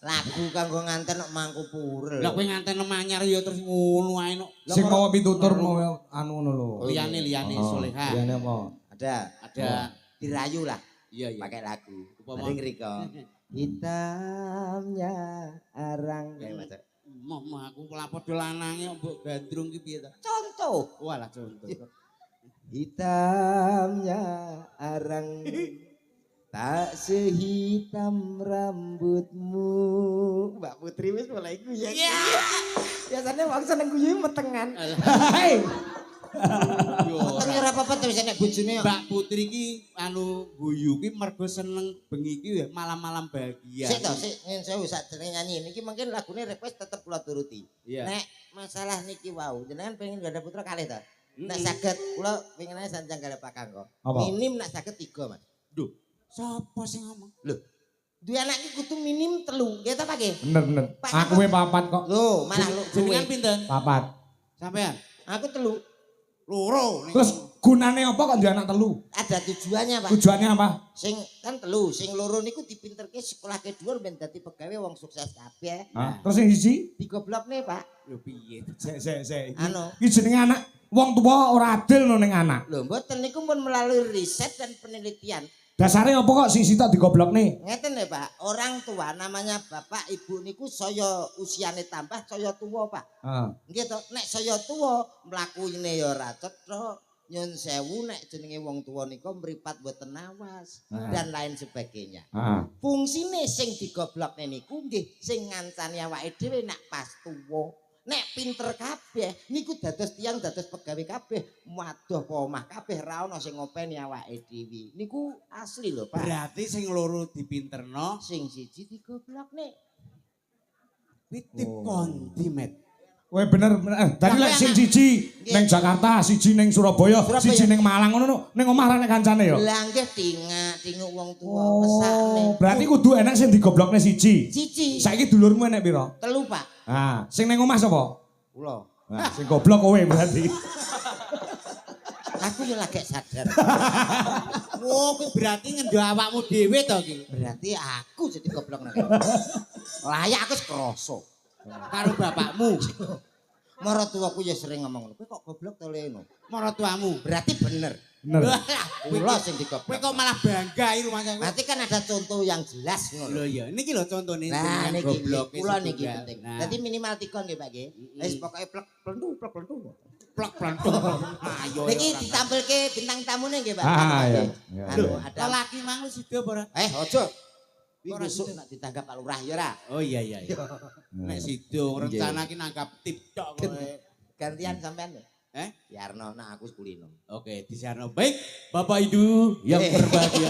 Lagu kanggo nganten nek mangku purel. Lah kowe nganten manyar ya terus ngono ae no. Sing mau pitutur mau anu ngono lho. Liyane solehah. Liyane apa? Ada Dirayu lah iya. pakai lagu. Upama- Mari ngriko. Hitamnya arang. Mah aku pelapor do lanange mbok gandrung ki piye ta? Contoh. Walah contoh. Hitamnya arang tak sehitam rambutmu. Mbak Putri wis mulai guyu. Biasanya wong seneng guyu metengan. Hei. Meteng ora apa-apa to wis nek bojone. Mbak Putri ki anu guyu ki mergo seneng bengi ki ya malam-malam bahagia. Sik to, sik ngene sewu sakjane nyanyi niki mungkin lagune request tetep kula turuti. Iya. Nek masalah niki wau, jenengan pengen gak ada putra kalih to? Nek saged kula pengen ae sanjang kali Pak Kangko. Apa? Minim nek saged 3, Mas. Duh, sapa sing ngomong? Lho. Duwe anak iki kudu minim 3. Nggih ta Pak nggih? Bener. Pak, Aku we papat kok. Lho, malah lu Jenengan duwe. pinten? Papat. Sampean? Aku 3. Loro. Terus gunane apa kok duwe anak telu? Ada tujuannya, Pak. Tujuannya apa? Sing kan 3, sing loro niku dipinterke sekolah kedua ben dadi pegawe wong sukses kabeh. Hah? Terus yang siji? Digoblokne, Pak. Lho piye? Sik. Anu. Iki jenenge anak wong tuwa ora adil no ning anak. Lho, mboten niku pun melalui riset dan penelitian. Dasare apa kok sing sitok digoblokne? Ngeten ya Pak, orang tua namanya bapak ibu niku saya usiane tambah saya tua Pak. Heeh. Nggih to, nek saya tua mlakune ya ora cetha, nyun sewu nek jenenge wong tua niku mripat mboten awas dan lain sebagainya. Heeh. Fungsine sing digoblokne niku nggih sing ngancani awake dhewe nek pas tuwa. Nek pinter kabeh niku dados tiyang dados pegawe kabeh, madoh apa omah kabeh ra ono sing ngopeni awake dhewe. Niku asli lho, Pak. Berarti sing loro dipinterno, Sing siji digoblokne. titip kondi met. Weh bener. Tadi lek sing siji ning Jakarta, siji ning Surabaya, siji ning Malang ngono ning omah ra nek kancane ya. Lah nggih tinguk wong tuwa mesakne. Berarti kudu enak sing digoblokne siji. Siji. Saiki dulurmu enek pira? 3 Pak. Ah, sing ning omah sapa? Kula. Nah, sing goblok kowe berarti. Aku yo lagi sadar. Wo, kuwi berarti ngendo awakmu dhewe to iki. Berarti aku jadi goblok nek. Layak aku krasa. Karo bapakmu, Mara tuwaku ya sering ngomong, kowe kok goblok to Leno. maratuamu. Berarti bener. Bener. Lah, Kula sing kowe digoblok. kok malah bangga iki rumahnya. Berarti kan ada contoh yang jelas ngono. Lho iya, niki lho contone Nah jenengan niki goblok kula niki setunggal. penting. Nah, Dadi minimal 3 nggih Pak nggih. Wis pokoke plek plentu. plek plantung. Ayo. Niki ditampilke bintang tamune nggih Pak. Ah, iya. Iya. Anu ada. lelaki mang wis sida apa ora? Aja. Iki Ora besok sida. nak ditanggap Pak Lurah ya ora. Oh iya. Nek sida rencana ki nangkap tip tok kowe. Gantian sampean. Yarno, nah aku kulino. Oke, disiarno. Baik, Bapak Ibu yang berbahagia.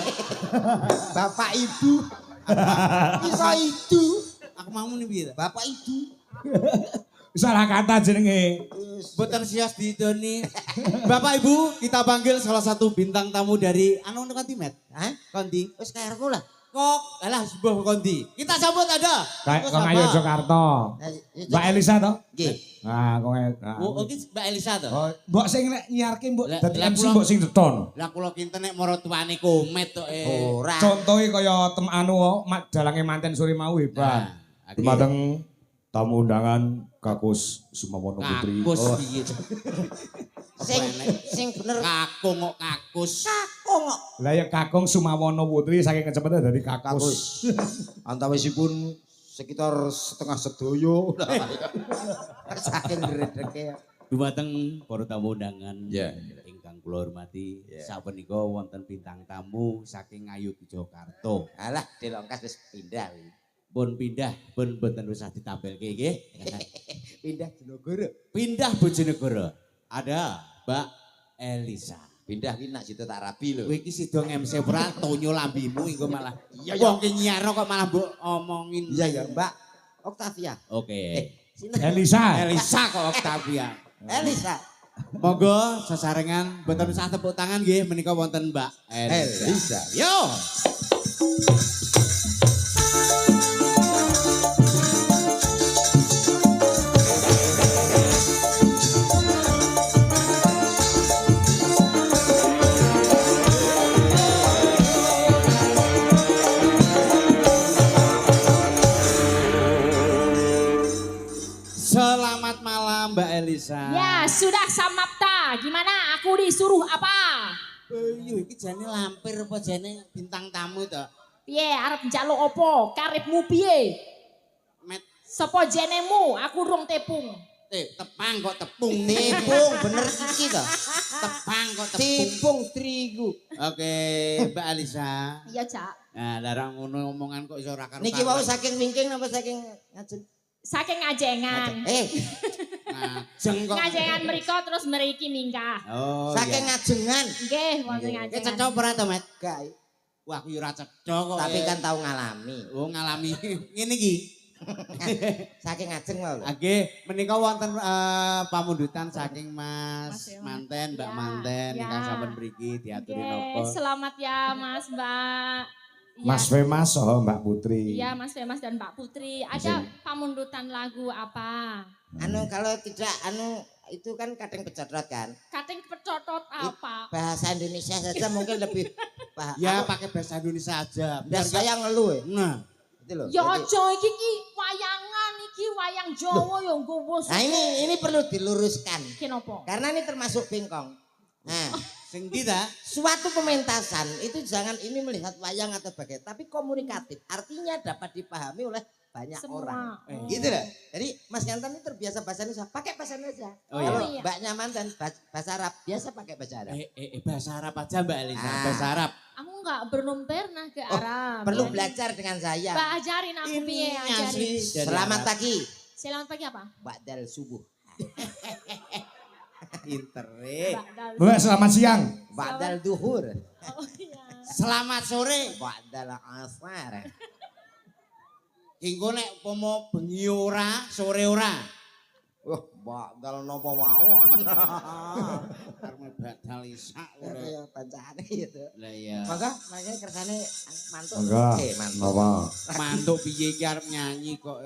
Bapak Ibu. Iso itu. Aku mau nih piye ta? Bapak Ibu. Salah kata jenenge. Boten sios didoni. Bapak Ibu, kita panggil salah satu bintang tamu dari anu Kondi Met. Hah? Kondi. Wis karepku lah. Kok, alah sebuah Kondi. Kita sambut ada. Kayak kok ayo Jakarta. Mbak Elisa to? Nggih. Nah, kok nah. Oh, iki Mbak Elisa to. Oh, mbok sing nek nyiarke mbok Lah, dadi lah, MC kula- mbok sing deton. Lah kula kinten nek maratuane komet tok Ora. Contohe kaya anu dalange manten sore mau hebat. Nah, Dumateng tamu undangan Kakus Sumamono Putri. Kakus Oh, piye. Sing bener Kakung kok kakus. kakung kok. lah ya Kakung Sumamono Putri saking kecepatan dari Kakus. Antawisipun sekitar setengah sedoyo. Saking gredeke. Dumateng para tamu undangan. Ya. Ingkang ingkang kula hormati, sapunika wonten bintang tamu saking Ngayogyakarta. Alah, Delongkas wis pindah. Pun pindah, pun mboten usah ditampilke nggih. Pindah Jonegoro. Pindah Bojonegoro. Ada Mbak Elisa. Pindah ki nak situ tak rabi lho. Kowe iki sida ngemse ora tonyo lambimu engko malah. Iya, iya. Wong ki nyiarno kok malah mbok omongin. Iya ya, Mbak Octavia. Oke. Sinten? Elisa. Elisa kok Octavia. Elisa. Monggo sesarengan mboten usah tepuk tangan nggih menika wonten Mbak Elisa. Yo. Selamat malam Mbak Elisa. Ya, sudah samapta. Gimana? Aku disuruh apa? Yo iki jane lampir apa jane bintang tamu to? Piye, arep njaluk apa? Karepmu piye? Met Sopo jenengmu? Aku rung tepung. tepang kok tepung Tepung bener iki to. tepang kok tepung. Tepung terigu. Oke, Mbak Elisa. Iya, Cak. Nah, larang ngono omongan kok iso ora karo. Niki wau saking wingking napa saking ngajeng? Saking ngajengan. ngajeng kok. Ngajengan mriko terus mriki ningkah. Oh, Saking ngajengan. Nggih, wonten Ki ngajengan. cecok ora to, Met? Gak. Wah, aku ora cecok kok. Tapi kan tahu ngalami. oh ngalami ngene iki. Saking ngajeng wae lho. Nggih, menika wonten pamundutan saking Mas Mas Dewa. Manten, Mbak Ya, Manten ya. ingkang sampun mriki diaturi Nggih, napa. selamat ya Mas, Mbak. Ya. Mas Femas saha Mbak Putri. Iya, Mas Femas dan Mbak Putri. Ada pamundutan lagu apa? Anu kalau tidak itu kan kadang pecodot kan. Kating pecotot apa? Bahasa Indonesia saja mungkin lebih paham. Ya pakai bahasa Indonesia aja. Biar saya ngeluh ya. Nah, Itu loh. Ya Jadi- aja iki wayangan iki wayang Jawa ya nggowo. Nah ini perlu diluruskan. Kenapa? Karena ini termasuk bengkong. Nah, sing ndi ta? suatu pementasan itu jangan ini melihat wayang atau bagaimana, tapi komunikatif. Artinya dapat dipahami oleh banyak orang. Semua. Oh. Gitu loh. Jadi Mas Yantan ini terbiasa bahasa Indonesia, pakai bahasa Indonesia. Oh, Kalau iya. Mbak Nyaman dan bahasa Arab, biasa pakai bahasa Arab. Bahasa Arab aja Mbak Elisa, Ah. bahasa Arab. Aku enggak belum pernah ke Oh, Arab. Perlu Jadi, belajar dengan saya. Mbak ajarin aku piye ajarin. asli dari Selamat Arab. pagi. Selamat pagi apa? Ba'dal subuh. Pinter. Mbak Mbak selamat siang. Ba'dal duhur. Oh iya. Selamat sore. Ba'dal asar. Engko nek umpama bengi ora, sore ora. Wah, ba'dal nopo mawon. Karena badal isak ora. Ya bacaane gitu. Lah iya. Maka makanya kersane mantuk. Monggo. Oke, mantuk. Napa? Mantuk piye iki arep nyanyi kok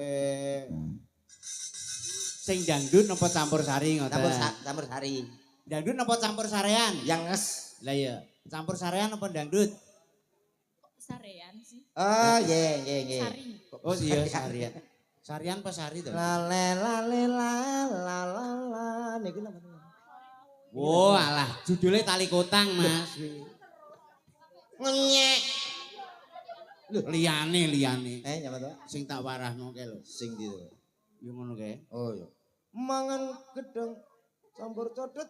sing dangdut napa campur sari ngoten. Campur sari. Dangdut napa campur sarean? Yang nges. Lah iya, campur sarean apa dangdut? Sarean sih. Oh, ye. Sari. Oh iya sarian. Sarian apa sari to? Lale lale la la la la. Niku napa? Oh alah, judulnya tali kotang Mas. Ngenyek. Liyane. Nyapa to? Sing tak warahno kae lho. Sing gitu. Yo ngono kae. Oh iya. Mangan gedang campur codot.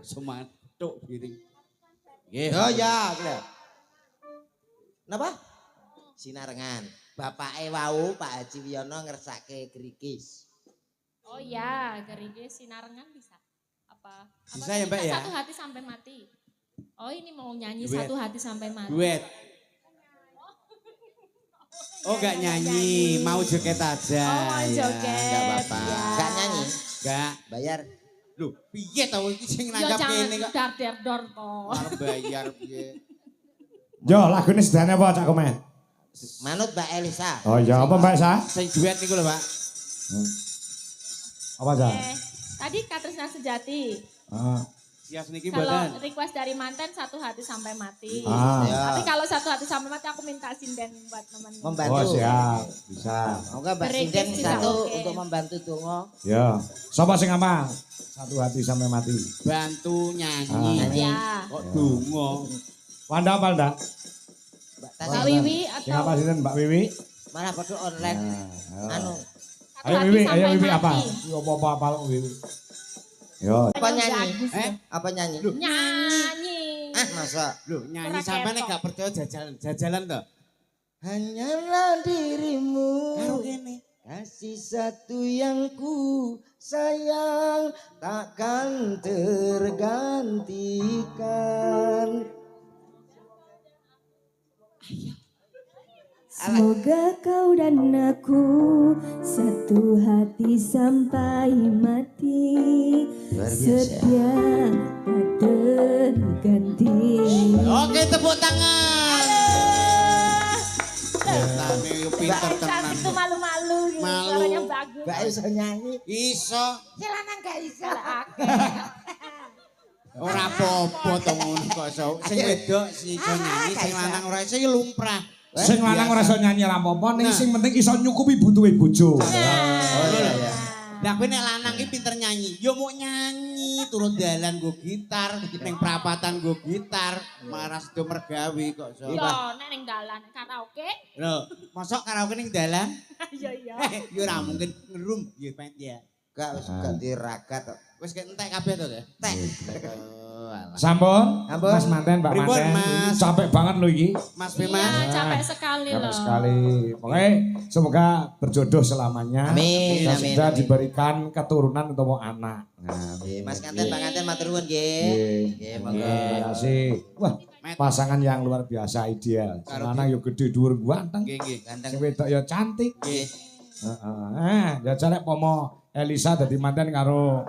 Semantuk piring. Nggih. Oh ya, kira. Napa? Sinarengan. Bapake wau Pak Haji Wiono ngersake gerigis. Oh iya, gerigi sinarengan bisa. Apa? Bisa ya, Mbak, ya? Satu hati sampai mati. Oh ini mau nyanyi Duet. satu hati sampai mati. Duet. Oh gak nyanyi, mau joget aja. Oh, mau Ya, joget, Gak apa-apa. ya. Gak nyanyi, Gak. bayar. Loh, piye tau iki sing Yo nanggap jangan kene kok. dar toh. Arep bayar piye. Yo lagune sedane apa Cak Komen? Manut Mbak Elisa. Oh iya apa Mbak Sa? Sing duet niku lho, Pak. Apa Sa? Tadi Katrisna Sejati. Ah. Sias niki Kalau mboten. request dari manten satu hati sampai mati. Ah. Ya. Tapi kalau satu hati sampai mati aku minta sinden buat temen. Membantu. Oh siap, bisa. Moga Mbak Berikut Sinden juga satu oke. untuk membantu dongo. Ya. Sapa sing amal? Satu hati sampai mati. Bantu nyanyi. Nyanyi. Ya. Kok donga. Wanda apa ndak? Mbak Mbak Tasi Wiwi Sing apa atau sih Mbak Wiwi? malah foto online. Nah, Anu, satu ayo hati Wiwi, sampai ayo Wiwi apa? mati. Yo apa-apa apal Wiwi. Yo. Apa nyanyi? Bagus, Eh? Apa nyanyi? Nyanyi. Ah, masa? Lho, nyanyi Ora sampean ketok. gak percaya jajalan to. Hanyalah dirimu. Karo kene. Kasih satu yang ku sayang takkan tergantikan. Semoga kau dan aku satu hati sampai mati, Luar biasa. setia tak terganti. Oke, tepuk tangan. Tane yo pinter tenan. Cantik tuh malu-malu gitu. Malu. Suaranya bagus. Gak iso nyanyi. Iso. Si lanang gak iso. Ora apa-apa to ngono kok iso. Sing wedok sing iso nyanyi, sing lanang ora iso ya lumrah. Sing lanang ora iso nyanyi ora apa-apa, ning sing penting iso nyukupi butuhe bojo. Oh iya iya. Lah kowe nek lanang ki pinter nyanyi, yo mau nyanyi turun dalan nggo gitar, ning prapatan nggo gitar, maras do mergawe kok iso. Yo, nek ning dalan karaoke. Lho, mosok karaoke ning dalan? Iya iya. Yo ora mungkin ngerum ya Pak ya. Gak wis ganti ragat kok. Wis entek kabeh to, ya? Tek. Oh, alah. Sampun, Sampun. Mas Manten, Mbak Pripun, Manten. Mas? Capek banget lho iki. Mas Iya, Bima. capek sekali Capek loh. sekali. Pokoknya semoga berjodoh selamanya. Amin, Dan amin, sudah amin. diberikan keturunan atau anak. Nah, Mas Kanten, Pak Kanten matur nuwun nggih. Nggih. Nggih, monggo. Terima kasih. Wah, pasangan yang luar biasa ideal. Sing lanang yo gede dhuwur ganteng. Nggih, nggih. Ganteng. Sing wedok yo cantik. Nggih. Heeh. Ya jarek pomo Elisa dadi manten karo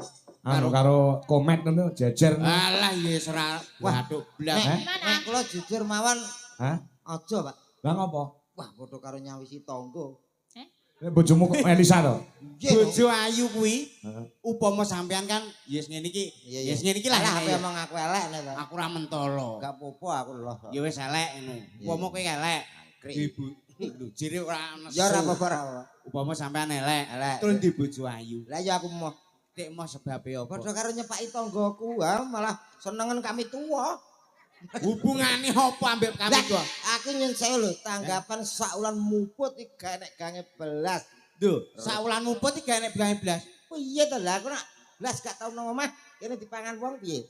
karo komet ngono jejer. Alah ya ora waduh blas. Nek kula jujur mawon Hah? aja, Pak. Lah ngopo? Wah, padha karo nyawisi tangga. Bojomu Elisa to? Bojo ayu kuwi Heeh. upama sampean kan yes ngene iki. Iya, iya. Yes ngene iki lah. Lah aku omong aku elek nek to. Aku ora mentolo. Gak apa-apa aku loh. Ya wis elek ngono. Upama kowe elek. Krik. Ibu lho jere ora nesu. Ya ora apa-apa ora apa. Upama sampean elek, Elek. terus di bojo ayu. Lah ya aku mau Nek mau sebabe apa? padha karo nyepaki tanggaku, malah senengen kami tuwa. Hubungane apa ambek kami Lah, tuwa? aku nyun sewu lho, tanggapan saulan muput iki gak nek gange belas. Duh, saulan muput iki gak enek blas. Piye to lah aku nak belas gak tau nang omah, kene dipangan wong piye?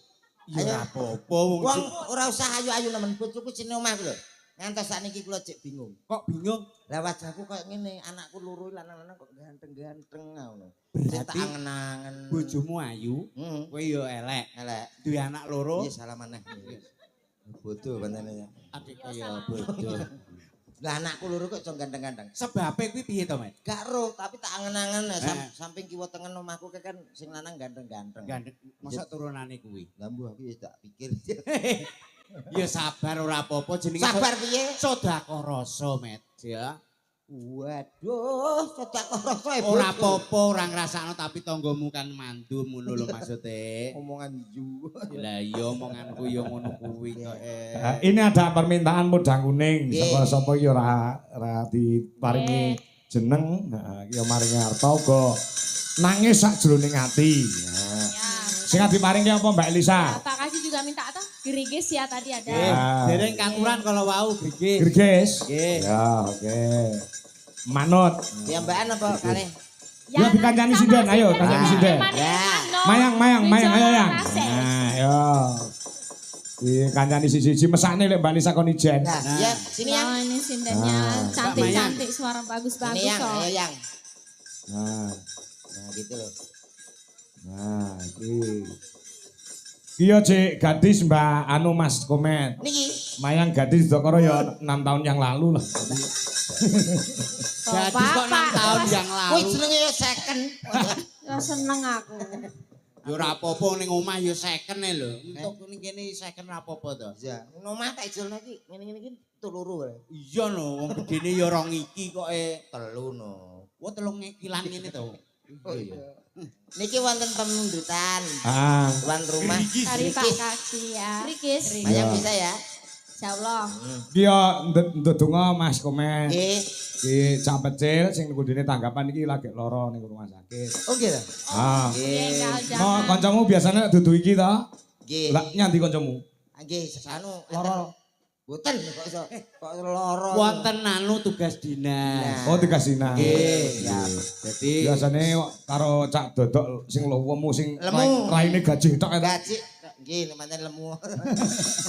Ya Ayo. ora apa-apa wong Wong ora usah ayu-ayu nemen bojoku sine omahku lho. Ngantos sakniki kula cek bingung. kok bingung. Lah wajahku koyo ngene, anakku loro lanang-lanang kok ganteng-ganteng ngono. Berarti Tak angen-angen. bojomu ayu, Heeh. kowe yo elek. Elek. Duwe anak loro. Iya salah maneh. Bodoh pancene ya. Adik kaya bojo. Lah anakku loro kok iso ganteng-ganteng. Sebabe kuwi piye to, Mas? Gak ro, tapi tak angen-angen samping kiwa tengen omahku kan sing lanang ganteng-ganteng. Gandeng, masa turunane kuwi. Lah mbuh aku wis tak pikir. Ya sabar ora apa-apa jenenge Sabar piye? sedekah rasa, Met. Ya. Waduh, sedekah rasa e. Ora apa-apa, ora ngrasakno tapi tanggamu kan mandum ngono lho maksude. Omongan ju. Lah iya omonganku ya ngono kuwi kok. Ini ada permintaan mudang kuning. Nggih. Sapa iki ora diparingi jeneng, ya maringi harta uga nangis sak jroning ati. Nah, Ya. sing diparingi apa Mbak Elisa? Pak Kasih juga minta apa? Gerigis ya tadi ada. Ah. Dereng katuran kalau wau gigi. Gerges? Nggih. Ya, oke. Manut. Piyambakan apa kalih? Ya, dikancani sinden, ayo, kancani sinden. Ya. Mayang, ayo yang. Nase. Nah, yo. Di kancani siji-siji mesakne lek Mbak Elisa kon ijen. Nah, ya sini yang. Oh, ini sindennya Ah. cantik-cantik, suara Ini bagus-bagus yang, kok. ayo yang. Nah, Nah, gitu loh. nah iki. Iya, Cik, gadis Mbak anu Mas Komet. Niki. Mayang gadis Dokoro ya 6 tahun yang lalu lah. Jadi kok 6 tahun yang Kuwi lalu. jenenge ya second. Ya seneng aku. Ya ora apa-apa ning omah ya second e lho. Untuk ning kene second ora apa-apa to. Ya, nomah tak ijelno iki ngene-ngene iki teluru kae. Iya lho, wong gedene ya rong iki kok Telu no. Wah 3 kilan ngene to. Oh iya. Niki wonten pemundutan. Ah, Tuan rumah. Dari Pak Kasih ya. Gerigis. Mayang bisa ya? Insyaallah. iki ya ndedonga Mas Komet. Nggih. Iki cak pecil sing kudune tanggapan iki lagi lara ning rumah sakit. Oh gitu. Ah. Nggih, Kak, No, jangan. kancamu biasanya dudu iki to? Nggih. Lah nyanti kancamu? Nggih, anu Lara. Boten kok iso kok lara. Wonten anu tugas dinas. Oh dikasihna. Nggih, ya. Dadi Biasane karo cak dodok sing lemu sing Lemu. raine gaji tok eta. Gaji nggih pancen lemu.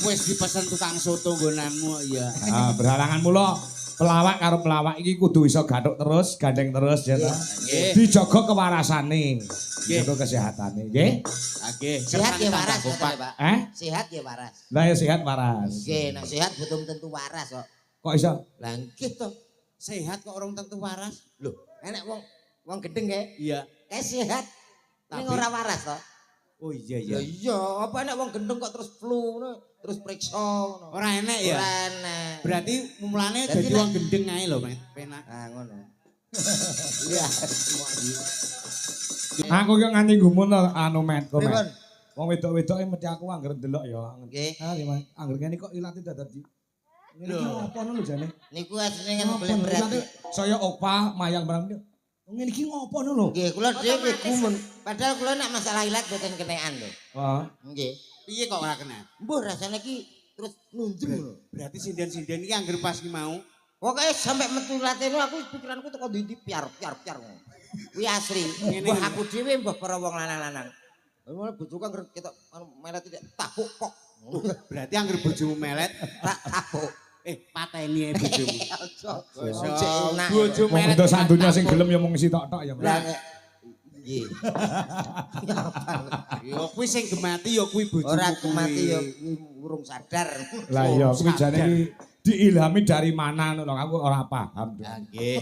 wis dipesen tukang soto nggonanmu ya. Ah, berhalangan mula pelawak karo pelawak iki kudu iso gathuk terus, gandeng terus ya ta. Nggih. Dijaga kewarasane. Nggih. Jaga kesehatane, nggih. Nggih. Sehat ya Kersane waras tambah ngoten, gopak. Pak. Eh? Sehat ya waras. Lah ya sehat waras. Nggih, nek sehat betul tentu waras kok. Kok iso? Lah nggih to. Sehat kok orang tentu waras. Lho, enek wong gendeng kae. Iya. Kae sehat. Ning Tapi- ora waras to. Oh iya Ya iya. iya, apa enek wong gendeng kok terus flu ngono, terus periksa ngono. Ora enek ya. Ora enek. Berarti mulane Dadi dadi nek- wong gendeng ae lho, Mas. Penak. Ah ngono. Iya. Aku ki nganti gumun to anu met kok. Pripun? Wong wedok-wedoke mesti aku angger ndelok ya. Nggih. Ah, Mas, angger ngene kok ilate dadi. Ngene iki opo ngono lho jane? Niku asline kan Ngopo boleh berat. ilate saya opa mayang barang. Ngene iki ngopo ngono lho? Nggih, kula dhewe gumun. Padahal kula nek masalah ilat boten kenekan lho. Wah. Nggih. Piye kok ora kena? Mbuh rasane iki terus nunjuk lho. Berarti sinden-sinden iki angger pas ki mau. Pokoke sampe metu latene aku pikiranku teko ndi piar ngono. Kuwi asli. Ngene Wah iki. aku dhewe mbah para wong lanang-lanang. Ngono bojoku kan ketok anu melet tidak tapuk pok. Berarti angger bojomu melet, Tak tapuk. pateni ae bojomu. Ojo enak. Bojo Wong melet. wedok sak donya sing tapuk. gelem ya mung sitok-tok ya. Mas. Lah nggih. Ya kuwi sing gemati ya kuwi bojomu. Ora kuwi. mati ya urung sadar. Lah iya kuwi jane iki diilhami dari mana ngono lho aku ora paham. Ya nggih.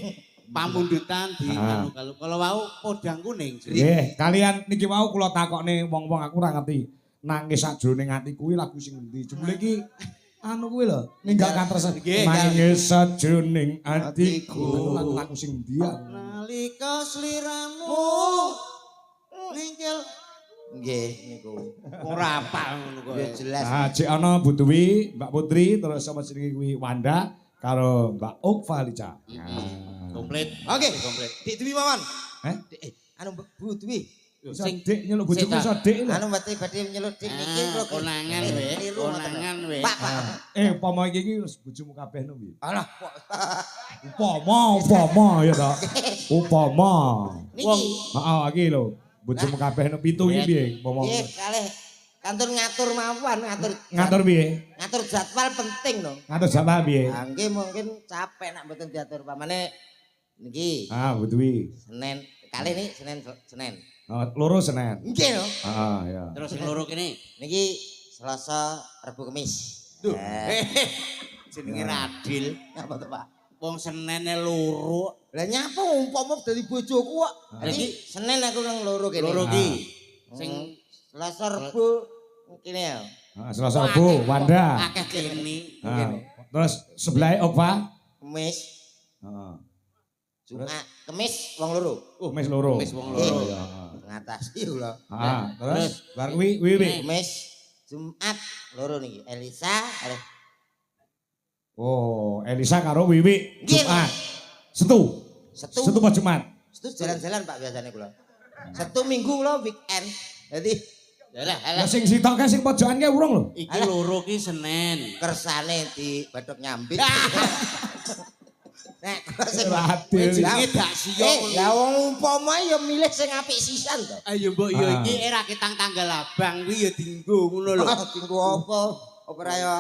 Pamundutan di Ah. anu kalau wau podang kuning. Nggih, kalian niki wau kula takokne wong-wong aku ora ngerti. Nangis sajroning ati kuwi lagu sing endi? Jebule iki anu kuwi lho, ninggal kantres. Nggih. Nangis sajroning atiku. Lagu sing endi ya? Nalika sliramu ninggal Nggih niku. ora apa ngono kok. Ya jelas. Ah, cek ana Bu Dwi, Mbak Putri, terus sama jenenge kuwi Wanda karo Mbak Ukfa Lica. Komplit. Oke. Komplit. Dik Dwi mawon. Eh? Anu Bu Dwi. Iso dik nyeluk bojoku Sing- iso dik lho. Anu badhe nyeluk dik niki kula Konangan we, konangan we. Pak, Pak. Upama iki wis bojomu kabeh no piye? Alah, kok. Upama ya ta. Upama. Niki. Heeh, iki lho. Bojomu kabeh no pitu iki piye? Upama. Nggih, kalih kantor ngatur mawon, Ngatur piye? ngatur jadwal penting no. Ngatur jadwal piye? Ah, nggih mungkin capek nak mboten diatur pamane niki Ah, Bu Dwi. Senin kali ini Senin. Oh, loro Senin. Nggih no. Heeh, ya. Terus sing loro kene. Niki Selasa, Rabu, Kamis. Duh. Eh, Jenenge Radil. apa tuh, Pak? Wong senene loro. Lah nyapa umpama dari bojoku kok. Niki Senin aku nang loro kene. Loro ki. Sing Sing Selasa, Rabu kene ya. Ah, Selasa Rabu, Wanda. akeh kene. Ah, terus sebelah Okva. Kamis, Heeh. Jumat, Kamis wong loro. Mes loro. Mes wong Nggih. loro. Ya. Ngatasi lho. Ah, terus bar kuwi wiwi. Kamis, Jumat loro niki. Elisa, kalih Oh, Elisa karo Wiwi Nggih, Jumat. Setu. Setu. Setu apa Jumat? Setu jalan-jalan Pak biasanya kula. Setu Minggu kula weekend. Jadi Yalah, Ya sing sitoke sing pojokan ki urung lho. iki loro ki Senin. kersane di Badok Nyambit. Nek kula sing Radil. Jenenge dak siyo. lah wong umpama ya milih sing apik sisan to. Ayo mbok yo Ah. iki era kitang tanggal abang kuwi ya dienggo ngono lho. Tinggu apa? Apa ya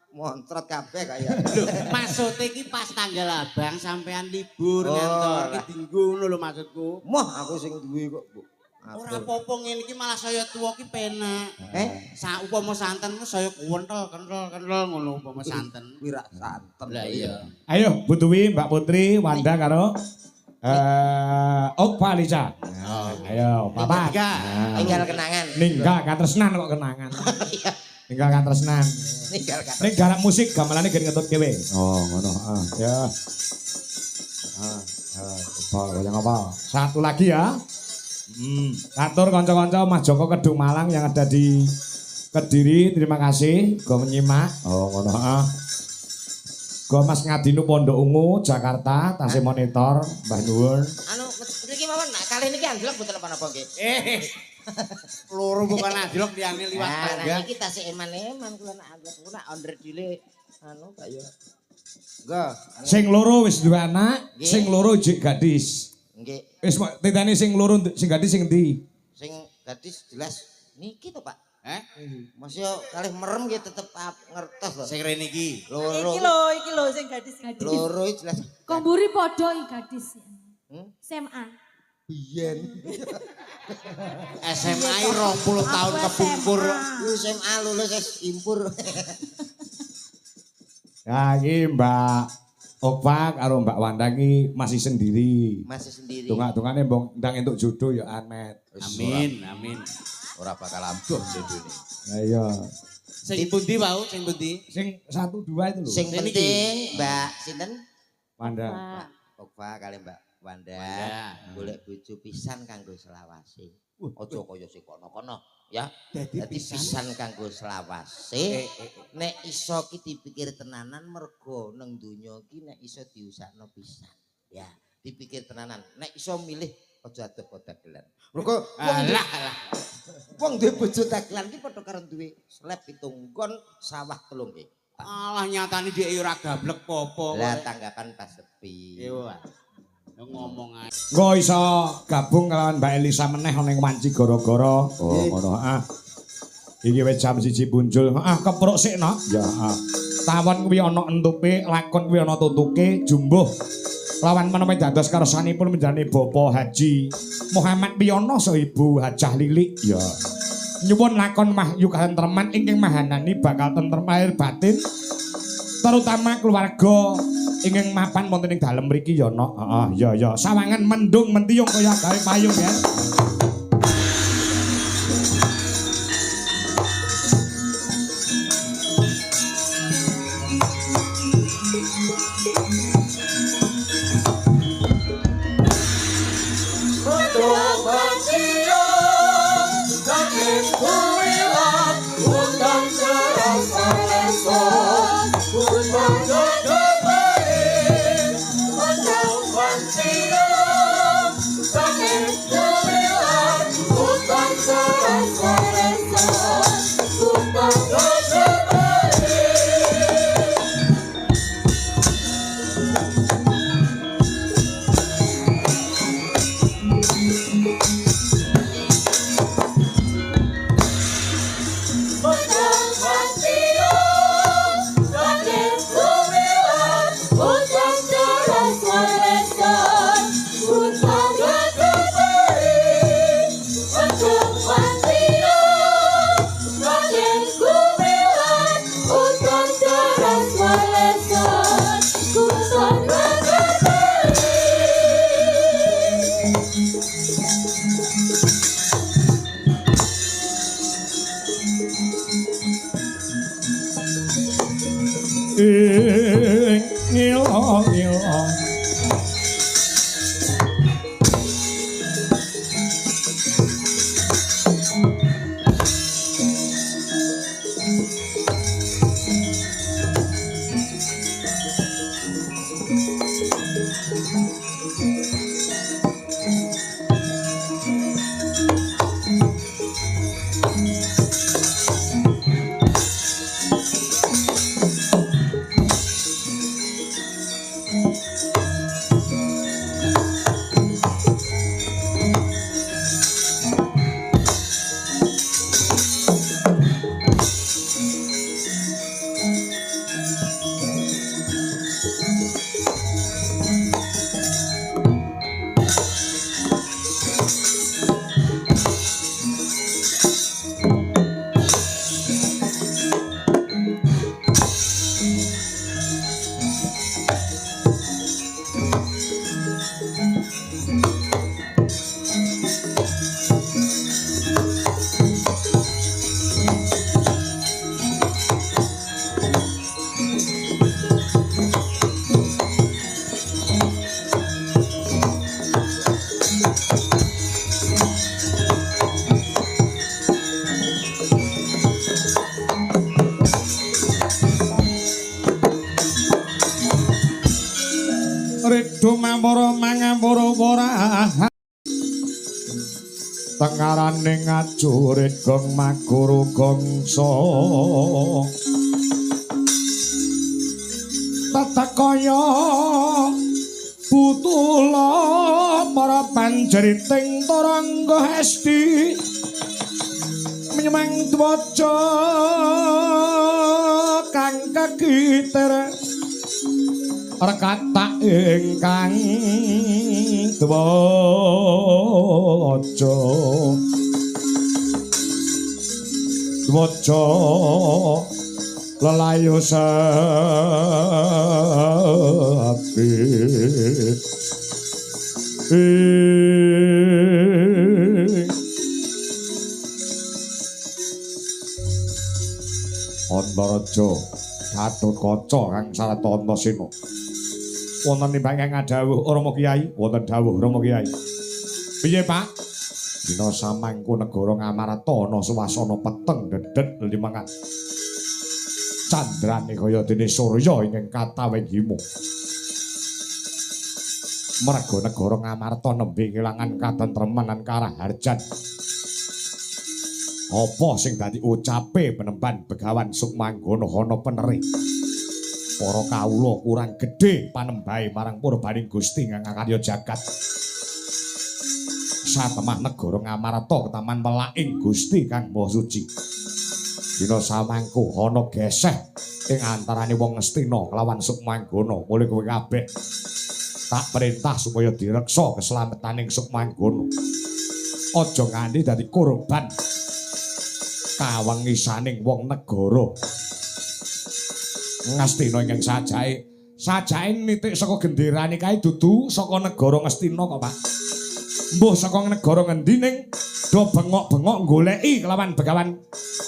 montret kabeh kaya. Lho, maksudnya iki pas tanggal abang sampean libur Oh, ngantor ki lah. dienggo ngono lho maksudku. Moh aku sing duwe kok, Bu. Ora apa-apa ngene iki malah saya tuwa ki penak. Sa upama santen ku saya kental ngono upama santen. Wira santen. Lah iya. Ayo Bu Dwi, Mbak Putri, Wanda karo Okva Lica. Ayo, papat. Tiga. Nah, Tinggal kenangan. Ninggal katresnan kok kenangan. Ninggal katresnan. Tinggal kata. Ning garap musik gamelane gen ngetut kewe. Oh, ngono. Ah, ya. Apa? Satu lagi ya. Atur kanca-kanca Mas Joko Kedung Malang yang ada di Kediri, terima kasih go menyimak. Oh, ngono. Go Mas Ngadinu Pondok Ungu Jakarta, tasih monitor, Mbah Nuwun. Anu mriki mawon nak kali niki anjlok mboten apa-apa nggih. Loro bukan anjlok liyane liwat Nah, tangga. niki tasih eman-eman kula nak anjlok kula under dile anu kaya. Enggak. Sing loro wis duwe anak, Nggih. sing loro jek gadis. Nggih. Wis titane sing loro sing gadis sing endi? Sing gadis jelas niki to, Pak. Eh? Masih kalih merem nggih tetep ngertos to. Sing rene iki. Loro. Iki lho sing gadis. Loro iki jelas. Komburi podo i gadis. SMA. Biyen. SMA 20 tahun kepungkur. Lu SMA lulus wis impur. Ya iki Mbak Okpa karo Mbak Wanda iki masih sendiri. Masih sendiri. Tungak-tungane mbong ndang entuk jodoh ya Anet. Amin, amin. Ora bakal ampuh jodone. Lah iya. Sing pundi wau, sing pundi? Sing 1 2 itu lho. Sing penting Mbak sinten? Wanda. Okpa kali Mbak Wanda. Wanda. Golek bojo pisan kanggo selawase. Aja kaya sing kono-kono ya. Dadi Dadi pisan kanggo selawase. Nek iso ki dipikir tenanan mergo nang donya ki nek iso diusahno pisan. Ya, dipikir tenanan. Nek iso milih aja adoh dagelan. Mergo Alah. wong duwe bojo dagelan ki padha karo duwe slep 7 nggon sawah 3 nggih. Alah nyatane dhek ora gablek popo. Lah tanggapan pas sepi. Iya. Ngomong ae. Engko iso gabung kalawan Mbak Elisa meneh ning Wanci gara-gara. Oh ngono. Iki wis jam 1 punjul. Kepruk sik no. Ya. Tawon kuwi ana entupe, lakon kuwi ana tutuke, jumbuh. Lawan menawi dados karsanipun menjane Bapak Haji Muhammad Piyono so Ibu Hajah Lilik. Ya. Nyuwun lakon mahyu katentreman ingkang mahanani bakal tentrem lahir batin. Terutama keluarga ingkang mapan wonten ing dalem mriki ya no. Heeh, ya. Sawangan mendung mentiyung kaya gawe payung ya. Tengaraning ajurit gong maguru gongso tatakaya putula para panjeriting tarangga hesti menyemang dwaja kang kakitir rekata ingkang dwaja lelayu sabit Antaraja Gatotkaca kang sarta Antasena wonten nimbang kang dawuh Rama Kyai wonten dawuh Rama Kyai piye Pak dina samangku negara Ngamarta ana suwasana peteng dedet limangan candrane kaya dene surya ingkang katawing himo merga negara Ngamarta nembe kelangan katentreman lan karaharjan apa sing dadi ucape penemban Begawan Sukmanggana ana peneri para kawula kurang gedhe panembahe marang purbaning Gusti kang karya jagat satemah negara Ngamarta ketaman melaing Gusti kang Maha Suci dina samangku ana geseh ing antarané wong Ngastina kelawan Sukmanggana mulih kowe kabeh tak perintah supaya direksa keselametaning Sukmanggana aja nganti dadi korban kawengisaning wong negara Ngastina ingkang sajae nitik saka genderane kae dudu saka negara Ngastina kok Pak mbuh saka negara ngendi ning do bengok-bengok goleki kelawan Begawan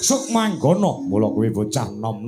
Sukmanggana mula kowe bocah nom-nom